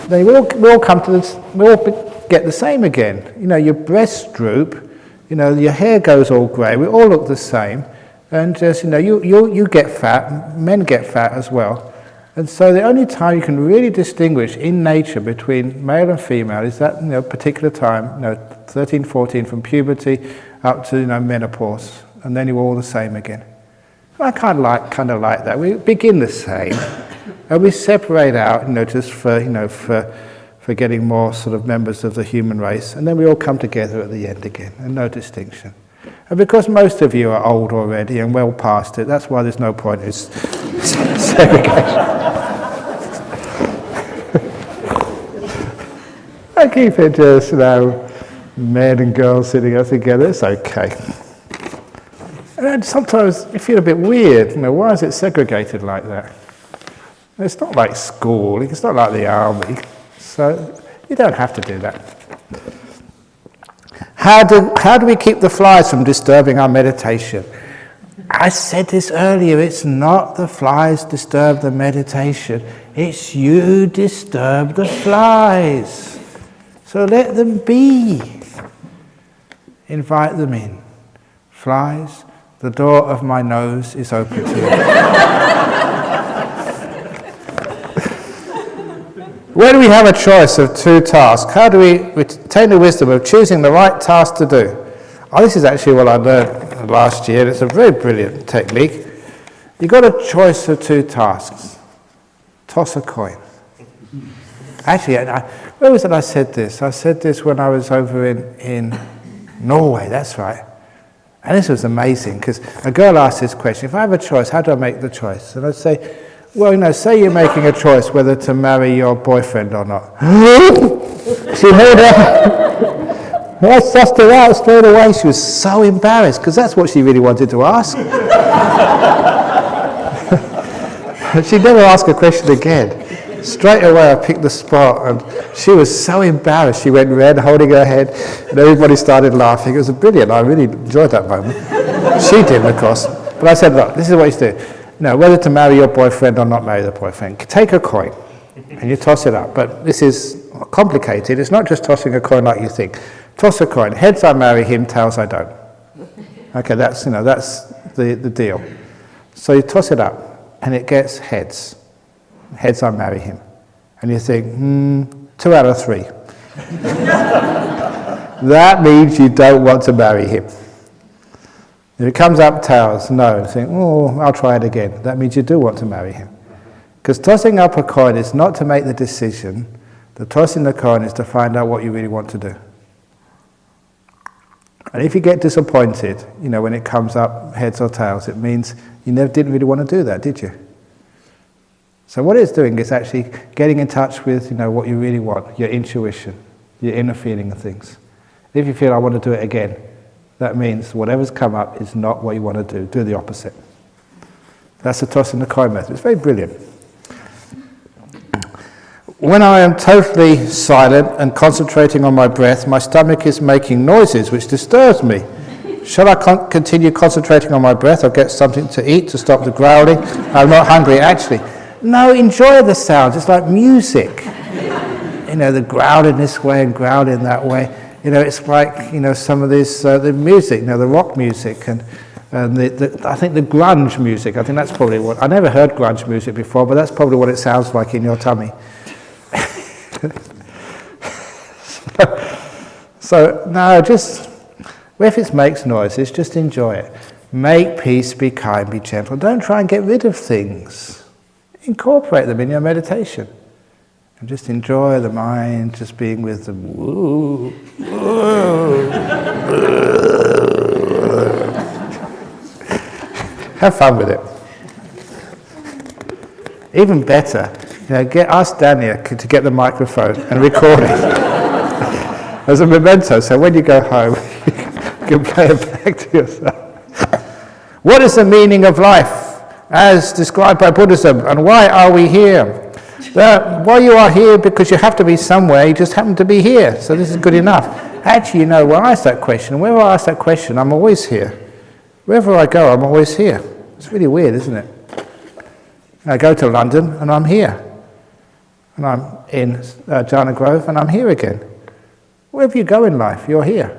then we all come to this. We all get the same again. Your breasts droop. Your hair goes all grey. We all look the same, and just you get fat. Men get fat as well. And so the only time you can really distinguish in nature between male and female is that particular time, 13, 14, from puberty up to menopause, and then you're all the same again. I kind of like that. We begin the same, and we separate out, just for for getting more sort of members of the human race, and then we all come together at the end again, and no distinction. And because most of you are old already and well past it, that's why there's no point in segregation. I keep it just, men and girls sitting up together, it's okay. And then sometimes you feel a bit weird, why is it segregated like that? It's not like school, it's not like the army, so you don't have to do that. How do we keep the flies from disturbing our meditation? I said this earlier, it's not the flies disturb the meditation, it's you disturb the flies. So let them be. Invite them in. Flies, the door of my nose is open to you. When we have a choice of two tasks, how do we retain the wisdom of choosing the right task to do? This is actually what I learned last year. It's a very brilliant technique. You've got a choice of two tasks. Toss a coin. Actually, where was it I said this? I said this when I was over in Norway, that's right. And this was amazing, because a girl asked this question, if I have a choice, how do I make the choice? And I'd say, well, say you're making a choice whether to marry your boyfriend or not. She heard that. I sussed her out straight away. She was so embarrassed, because that's what she really wanted to ask. She never asked a question again. Straight away I picked the spot, and she was so embarrassed. She went red, holding her head, and everybody started laughing. It was brilliant. I really enjoyed that moment. She didn't, of course. But I said, look, this is what you do. Whether to marry your boyfriend or not marry the boyfriend. Take a coin and you toss it up. But this is complicated. It's not just tossing a coin like you think. Toss a coin. Heads I marry him, tails I don't. Okay, that's the deal. So you toss it up and it gets heads. Heads I marry him. And you think, 2 out of 3. That means you don't want to marry him. If it comes up tails, no, you think, I'll try it again. That means you do want to marry him. Because tossing up a coin is not to make the decision. The tossing the coin is to find out what you really want to do. And if you get disappointed, when it comes up heads or tails, it means you never didn't really want to do that, did you? So what it's doing is actually getting in touch with, what you really want, your intuition, your inner feeling of things. If you feel, I want to do it again, that means whatever's come up is not what you want to do. Do the opposite. That's the tossing the coin method. It's very brilliant. When I am totally silent and concentrating on my breath, my stomach is making noises which disturbs me. Shall I continue concentrating on my breath or get something to eat to stop the growling? I'm not hungry, actually. No, enjoy the sounds. It's like music. The growling this way and growling that way. It's like, some of this, the music, the rock music, and I think the grunge music, I think that's probably what, I never heard grunge music before, but that's probably what it sounds like in your tummy. So, no, just, if it makes noises, just enjoy it. Make peace, be kind, be gentle. Don't try and get rid of things. Incorporate them in your meditation. And just enjoy the mind, just being with them. Woo, woo. Have fun with it. Even better, ask Dania to get the microphone and record it as a memento, so when you go home, you can play it back to yourself. What is the meaning of life, as described by Buddhism, and why are we here? Why you are here, because you have to be somewhere, you just happen to be here, so this is good enough. Actually, when I ask that question, whenever I ask that question, I'm always here. Wherever I go, I'm always here. It's really weird, isn't it? I go to London, and I'm here. And I'm in Jhana Grove, and I'm here again. Wherever you go in life, you're here.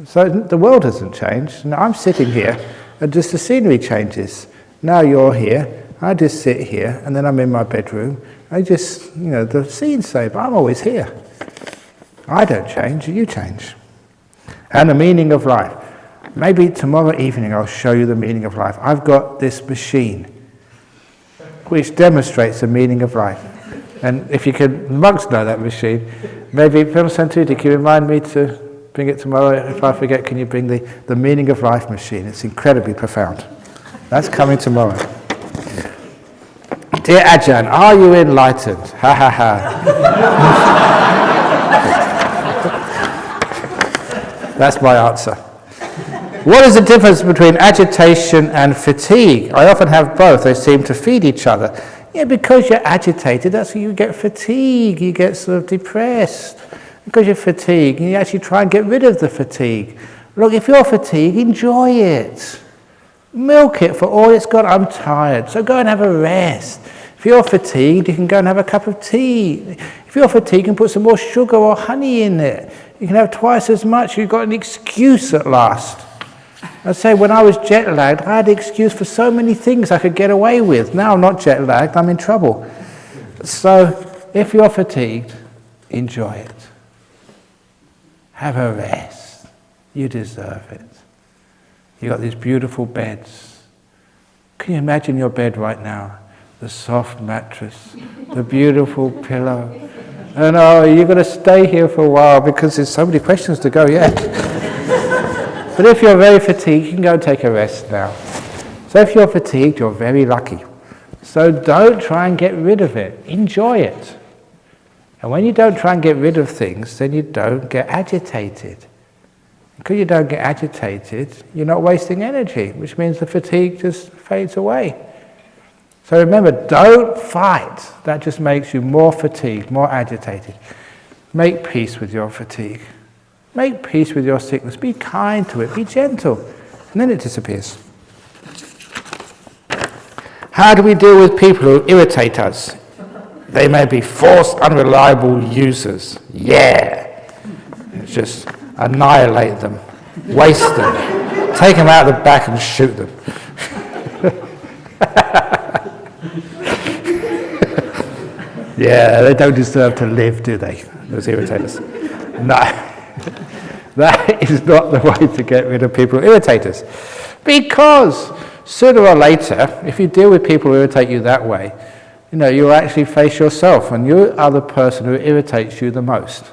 So the world hasn't changed. Now I'm sitting here, and just the scenery changes. Now you're here. I just sit here, and then I'm in my bedroom. The scene's same, but I'm always here. I don't change, you change. And the meaning of life. Maybe tomorrow evening I'll show you the meaning of life. I've got this machine which demonstrates the meaning of life. And if you can, monks know that machine. Maybe, Pema Santuti, can you remind me to bring it tomorrow? If I forget, can you bring the Meaning of Life machine? It's incredibly profound. That's coming tomorrow. Dear Ajahn, are you enlightened? Ha ha ha. That's my answer. What is the difference between agitation and fatigue? I often have both. They seem to feed each other. Yeah, because you're agitated, that's when you get fatigue. You get sort of depressed. Because you're fatigued, you actually try and get rid of the fatigue. Look, if you're fatigued, enjoy it. Milk it for all it's got. I'm tired, so go and have a rest. If you're fatigued, you can go and have a cup of tea. If you're fatigued, you can put some more sugar or honey in it. You can have twice as much. You've got an excuse at last. I say, when I was jet lagged, I had an excuse for so many things I could get away with. Now I'm not jet lagged, I'm in trouble. So if you're fatigued, enjoy it. Have a rest. You deserve it. You've got these beautiful beds. Can you imagine your bed right now? The soft mattress, the beautiful pillow. And you're going to stay here for a while because there's so many questions to go yet. But if you're very fatigued, you can go and take a rest now. So if you're fatigued, you're very lucky. So don't try and get rid of it. Enjoy it. And when you don't try and get rid of things, then you don't get agitated. Because you don't get agitated, you're not wasting energy, which means the fatigue just fades away. So remember, don't fight. That just makes you more fatigued, more agitated. Make peace with your fatigue. Make peace with your sickness. Be kind to it. Be gentle. And then it disappears. How do we deal with people who irritate us? They may be forced, unreliable users. Yeah. Just annihilate them. Waste them. Take them out of the back and shoot them. Yeah, they don't deserve to live, do they? Those irritators. No. That is not the way to get rid of people who irritate us. Because sooner or later, if you deal with people who irritate you that way, you'll actually face yourself, and you are the person who irritates you the most.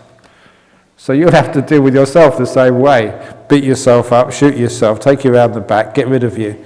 So you'll have to deal with yourself the same way. Beat yourself up, shoot yourself, take you around the back, get rid of you.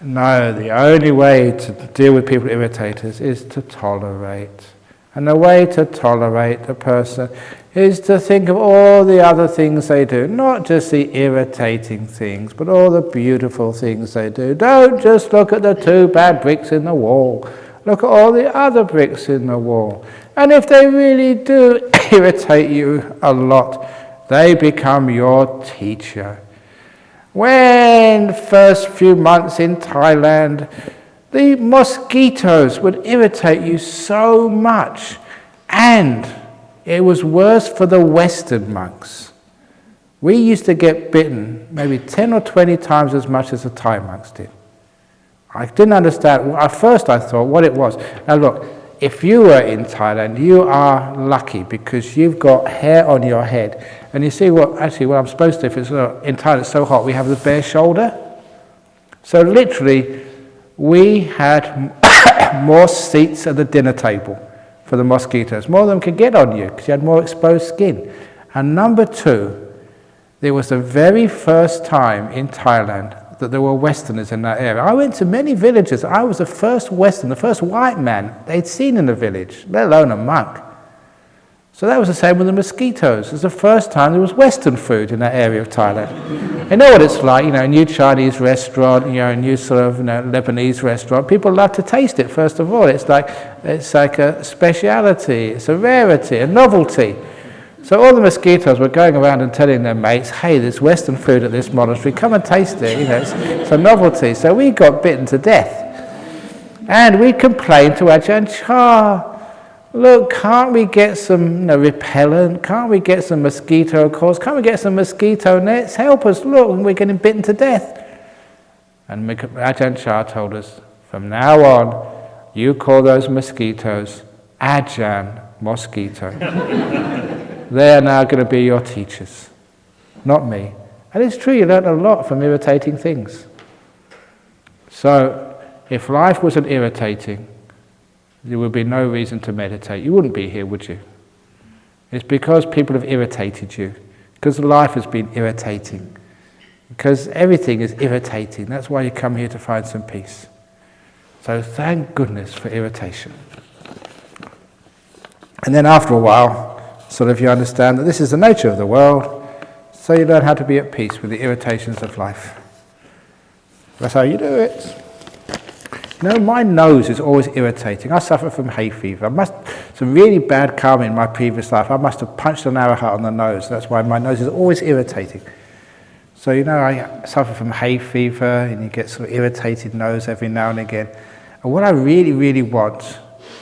No, the only way to deal with people who irritate us is to tolerate. And the way to tolerate a person is to think of all the other things they do, not just the irritating things, but all the beautiful things they do. Don't just look at the 2 bad bricks in the wall. Look at all the other bricks in the wall. And if they really do irritate you a lot, they become your teacher. When first few months in Thailand, the mosquitoes would irritate you so much, and it was worse for the Western monks. We used to get bitten maybe 10 or 20 times as much as the Thai monks did. I didn't understand. At first I thought what it was. Now look, if you were in Thailand, you are lucky because you've got hair on your head. And you see what I'm supposed to, if it's in Thailand it's so hot, we have the bare shoulder. So literally, we had more seats at the dinner table for the mosquitoes. More of them could get on you because you had more exposed skin. And number 2, there was the very first time in Thailand that there were Westerners in that area. I went to many villages. I was the first Western, the first white man they'd seen in the village, let alone a monk. So that was the same with the mosquitoes. It was the first time there was Western food in that area of Thailand. You know what it's like, a new Chinese restaurant, a new sort of Lebanese restaurant. People love to taste it, first of all. It's like a speciality, it's a rarity, a novelty. So all the mosquitoes were going around and telling their mates, hey, there's Western food at this monastery, come and taste it, it's a novelty. So we got bitten to death. And we complained to Ajahn Chah, look, can't we get some repellent? Can't we get some mosquito coils? Can't we get some mosquito nets? Help us, look, we're getting bitten to death. And Ajahn Chah told us, from now on, you call those mosquitoes Ajahn mosquito. They are now going to be your teachers, not me. And it's true, you learn a lot from irritating things. So, if life wasn't irritating, there would be no reason to meditate. You wouldn't be here, would you? It's because people have irritated you, because life has been irritating, because everything is irritating. That's why you come here to find some peace. So thank goodness for irritation. And then after a while, sort of you understand that this is the nature of the world, so you learn how to be at peace with the irritations of life. That's how you do it. You know, my nose is always irritating. I suffer from hay fever. Some really bad karma in my previous life. I must have punched an arrowhead on the nose. That's why my nose is always irritating. So, you know, I suffer from hay fever, and you get sort of irritated nose every now and again. And what I really, really want,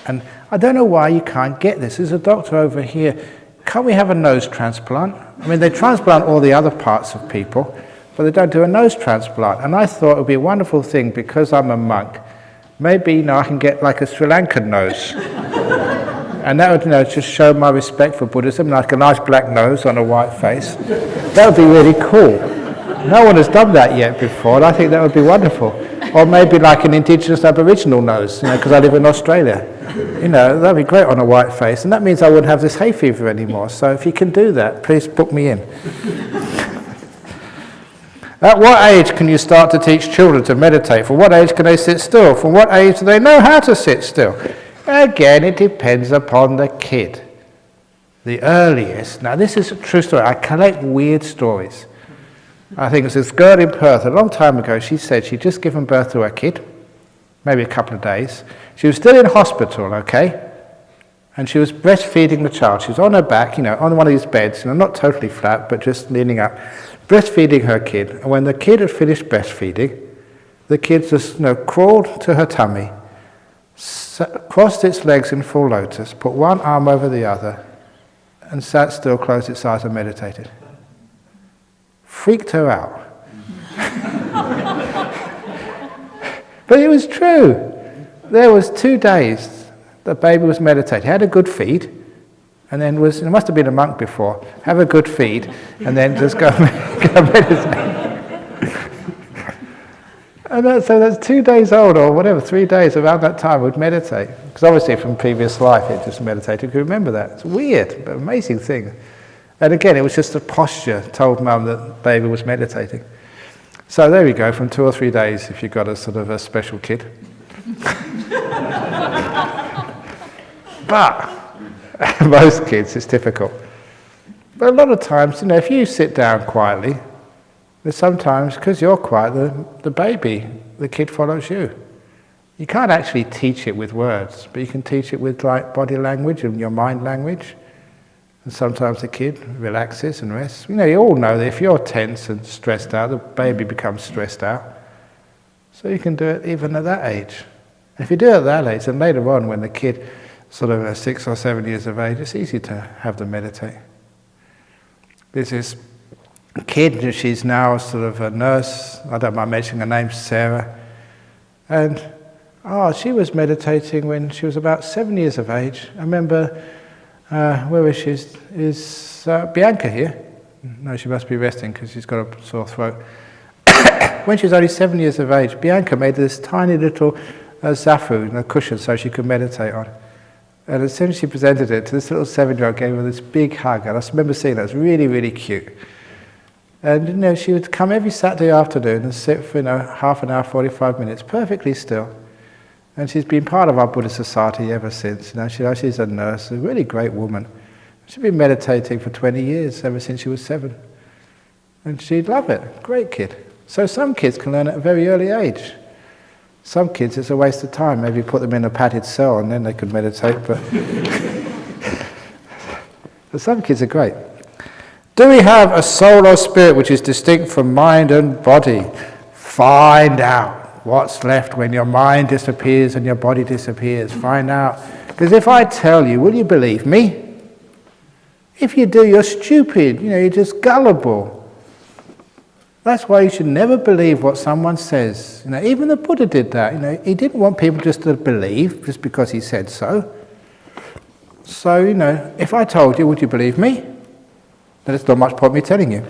and I don't know why you can't get this. There's a doctor over here. Can't we have a nose transplant? I mean, they transplant all the other parts of people, but they don't do a nose transplant. And I thought it would be a wonderful thing, because I'm a monk. Maybe, you know, I can get like a Sri Lankan nose. And that would, you know, just show my respect for Buddhism, like a nice black nose on a white face. That would be really cool. No one has done that yet before, and I think that would be wonderful. Or maybe like an indigenous Aboriginal nose, you know, because I live in Australia. You know, that would be great on a white face, and that means I wouldn't have this hay fever anymore. So if you can do that, please book me in. At what age can you start to teach children to meditate? From what age can they sit still? From what age do they know how to sit still? Again, it depends upon the kid. The earliest, now this is a true story, I collect weird stories. I think it was this girl in Perth a long time ago. She said she'd just given birth to her kid, maybe a couple of days. She was still in hospital, okay? And she was breastfeeding the child. She was on her back, you know, on one of these beds, you know, not totally flat, but just leaning up, breastfeeding her kid. And when the kid had finished breastfeeding, the kid just, you know, crawled to her tummy, crossed its legs in full lotus, put one arm over the other, and sat still, closed its eyes and meditated. Freaked her out. But it was true. There was 2 days the baby was meditating. Had a good feed, and then it must have been a monk before, have a good feed, and then just go meditate. And so that's 2 days old, or whatever, 3 days around that time would meditate. Because obviously from previous life it just meditated, could remember that. It's weird, but amazing thing. And again, it was just a posture, told mum that baby was meditating. So there we go, from 2 or 3 days if you've got a sort of a special kid. But most kids, it's difficult. But a lot of times, you know, if you sit down quietly, there's sometimes, because you're quiet, the baby, the kid follows you. You can't actually teach it with words, but you can teach it with like body language and your mind language. And sometimes the kid relaxes and rests. You know, you all know that if you're tense and stressed out, the baby becomes stressed out. So you can do it even at that age. If you do it at that age, then later on when the kid sort of 6 or 7 years of age, it's easy to have them meditate. There's this kid, she's now sort of a nurse, I don't mind mentioning her name, Sarah. And she was meditating when she was about 7 years of age. I remember, where is she? Is Bianca here? No, she must be resting because she's got a sore throat. When she was only 7 years of age, Bianca made this tiny little zafu, a cushion, so she could meditate on. And as soon as she presented it to this little 7-year-old, gave her this big hug. And I remember seeing that. It was really, really cute. And, you know, she would come every Saturday afternoon and sit for, you know, half an hour, 45 minutes, perfectly still. And she's been part of our Buddhist society ever since. You know, she's a nurse, a really great woman. She's been meditating for 20 years, ever since she was 7. And she'd love it. Great kid. So some kids can learn at a very early age. Some kids, it's a waste of time. Maybe put them in a padded cell and then they could meditate. But some kids are great. Do we have a soul or spirit which is distinct from mind and body? Find out what's left when your mind disappears and your body disappears. Find out. Because if I tell you, will you believe me? If you do, you're stupid. You know, you're just gullible. That's why you should never believe what someone says. You know, even the Buddha did that. You know, he didn't want people just to believe just because he said so. So, you know, if I told you, would you believe me? Then it's not much point me telling you.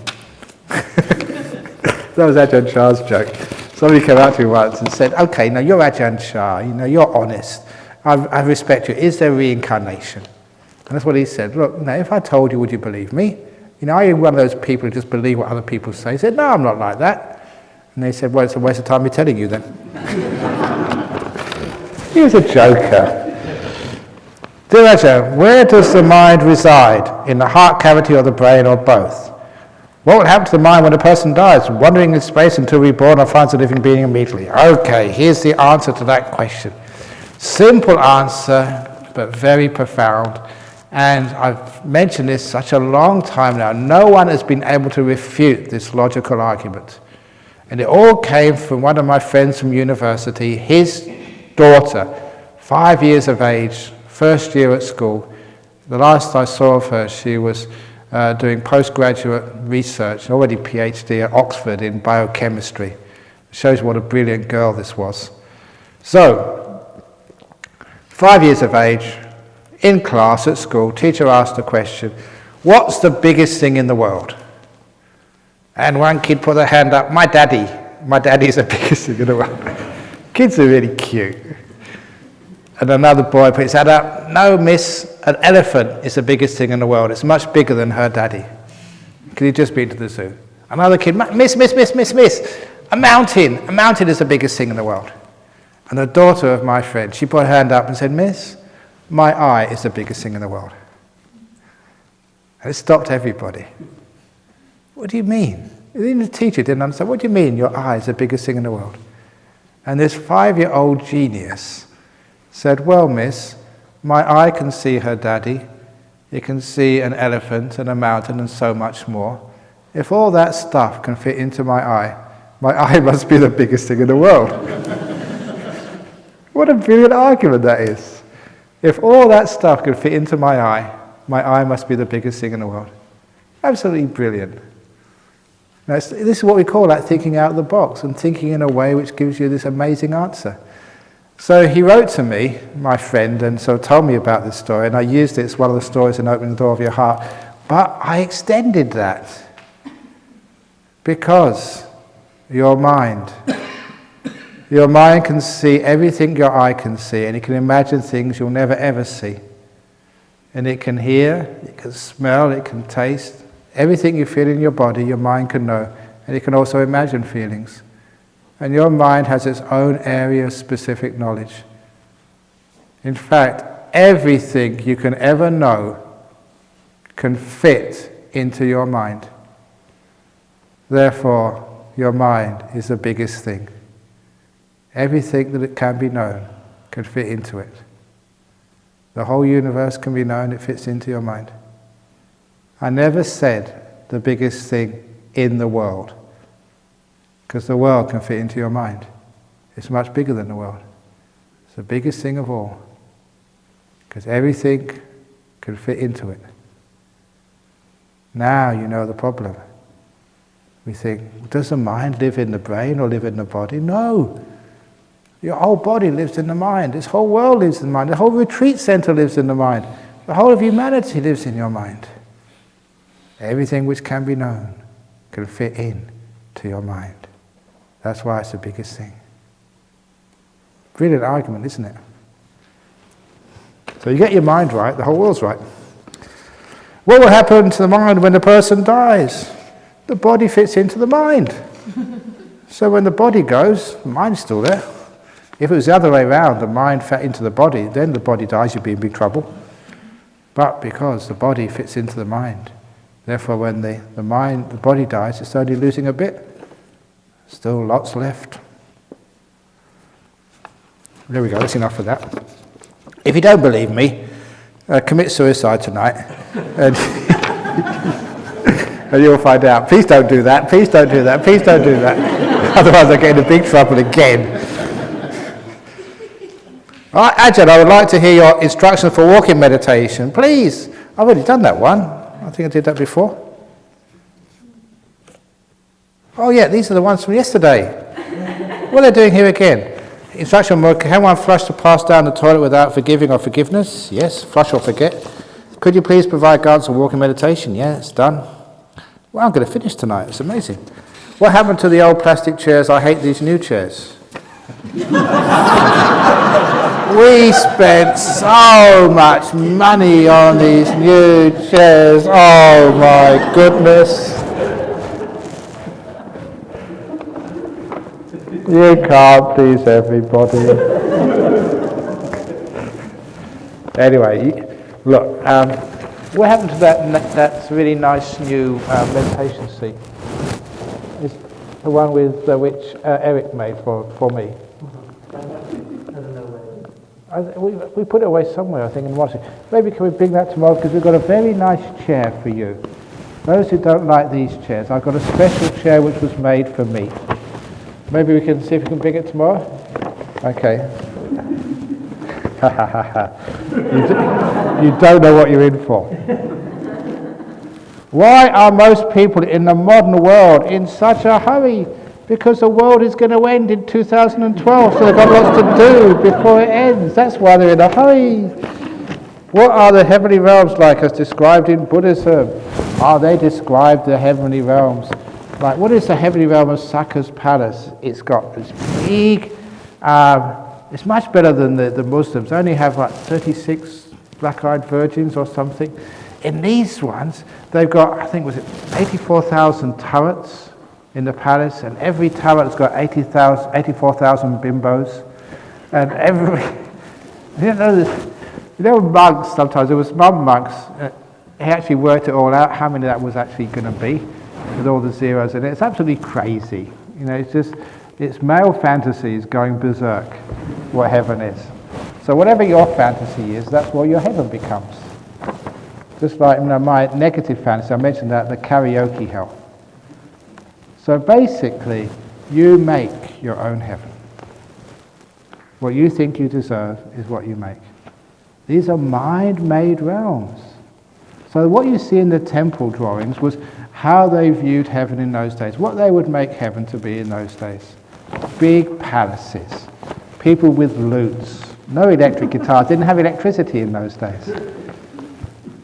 That was Ajahn Chah's joke. Somebody came out to me once and said, okay, now you're Ajahn Chah, you know, you're honest. I respect you. Is there reincarnation? And that's what he said. Look, now, if I told you, would you believe me? Are you one of those people who just believe what other people say? He said, no, I'm not like that. And they said, well, it's a waste of time me telling you then. He was a joker. Dear Ajahn, where does the mind reside? In the heart cavity or the brain or both? What will happen to the mind when a person dies? Wandering in space until reborn or finds a living being immediately? Okay, here's the answer to that question. Simple answer, but very profound. And I've mentioned this such a long time now. No one has been able to refute this logical argument. And it all came from one of my friends from university, his daughter, 5 years of age, first year at school. The last I saw of her, she was doing postgraduate research, already PhD at Oxford in biochemistry. It shows what a brilliant girl this was. So, 5 years of age, in class at school, teacher asked a question, what's the biggest thing in the world? And one kid put their hand up, my daddy is the biggest thing in the world. Kids are really cute. And another boy put his hand up, no miss, an elephant is the biggest thing in the world. It's much bigger than her daddy. Because he'd just been to the zoo. Another kid, miss, a mountain is the biggest thing in the world. And the daughter of my friend, she put her hand up and said, miss, my eye is the biggest thing in the world. And it stopped everybody. What do you mean? Even the teacher didn't understand. What do you mean your eye is the biggest thing in the world? And this 5-year-old genius said, well, miss, my eye can see her daddy. It can see an elephant and a mountain and so much more. If all that stuff can fit into my eye must be the biggest thing in the world. What a brilliant argument that is. If all that stuff can fit into my eye must be the biggest thing in the world. Absolutely brilliant. Now, this is what we call like thinking out of the box and thinking in a way which gives you this amazing answer. So he wrote to me, my friend, and so told me about this story, and I used it as one of the stories in Opening the Door of Your Heart. But I extended that because your mind can see everything your eye can see, and it can imagine things you'll never ever see. And it can hear, it can smell, it can taste. Everything you feel in your body, your mind can know, and it can also imagine feelings. And your mind has its own area of specific knowledge. In fact, everything you can ever know can fit into your mind. Therefore, your mind is the biggest thing. Everything that it can be known can fit into it. The whole universe can be known, it fits into your mind. I never said the biggest thing in the world, because the world can fit into your mind. It's much bigger than the world. It's the biggest thing of all, because everything can fit into it. Now you know the problem. We think, does the mind live in the brain or live in the body? No. Your whole body lives in the mind. This whole world lives in the mind. The whole retreat center lives in the mind. The whole of humanity lives in your mind. Everything which can be known can fit in to your mind. That's why it's the biggest thing. Brilliant argument, isn't it? So you get your mind right, the whole world's right. What will happen to the mind when the person dies? The body fits into the mind. So when the body goes, the mind's still there. If it was the other way around, the mind fed into the body, then the body dies, you'd be in big trouble. But because the body fits into the mind, therefore when the body dies, it's only losing a bit. Still lots left. There we go, that's enough of that. If you don't believe me, commit suicide tonight. And, and you'll find out. Please don't do that, please don't do that, please don't do that. Otherwise I get into big trouble again. All right, Ajahn, I would like to hear your instructions for walking meditation. Please. I've already done that one. I think I did that before. Oh yeah, these are the ones from yesterday. What are they doing here again? Instruction, can one flush to pass down the toilet without forgiving or forgiveness? Yes, flush or forget. Could you please provide guidance on walking meditation? Yeah, it's done. Well, I'm going to finish tonight. It's amazing. What happened to the old plastic chairs? I hate these new chairs. We spent so much money on these new chairs. Oh my goodness. You can't please everybody. Anyway, look, what happened to that really nice new meditation seat? It's the one with which Eric made for me. We put it away somewhere, I think, in the monastery. Maybe can we bring that tomorrow, because we've got a very nice chair for you. Those who don't like these chairs, I've got a special chair which was made for me. Maybe we can see if we can bring it tomorrow? Okay. You don't know what you're in for. Why are most people in the modern world in such a hurry? Because the world is going to end in 2012, so they've got lots to do before it ends. That's why they're in a hurry. What are the heavenly realms like as described in Buddhism? They describe the heavenly realms. Like, what is the heavenly realm of Sakka's palace? It's got this big, it's much better than the Muslims. They only have like 36 black-eyed virgins or something. In these ones, they've got, I think, was it 84,000 turrets in the palace, and every turret's got 84,000 bimbos, and every, monks sometimes, there was one monks, he actually worked it all out, how many that was actually going to be, with all the zeros in it. It's absolutely crazy. It's male fantasies going berserk, what heaven is. So whatever your fantasy is, that's what your heaven becomes. Just like my negative fantasy, I mentioned that, the karaoke hell. So basically, you make your own heaven. What you think you deserve is what you make. These are mind-made realms. So what you see in the temple drawings was how they viewed heaven in those days, what they would make heaven to be in those days. Big palaces, people with lutes, no electric guitars, didn't have electricity in those days.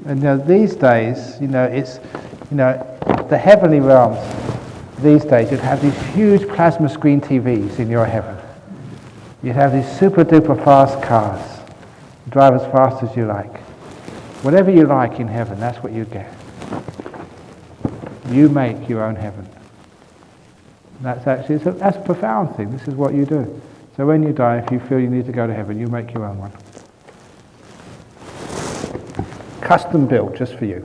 And these days, it's, the heavenly realms, these days you'd have these huge plasma screen TVs in your heaven. You'd have these super duper fast cars, drive as fast as you like. Whatever you like in heaven, that's what you get. You make your own heaven. That's a profound thing. This is what you do. So when you die, if you feel you need to go to heaven, you make your own one. Custom built just for you.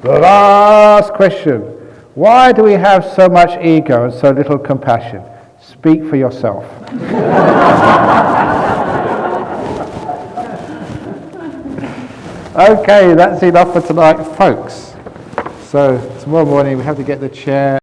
The last question. Why do we have so much ego and so little compassion? Speak for yourself. Okay, that's enough for tonight, folks. So tomorrow morning we have to get the chair.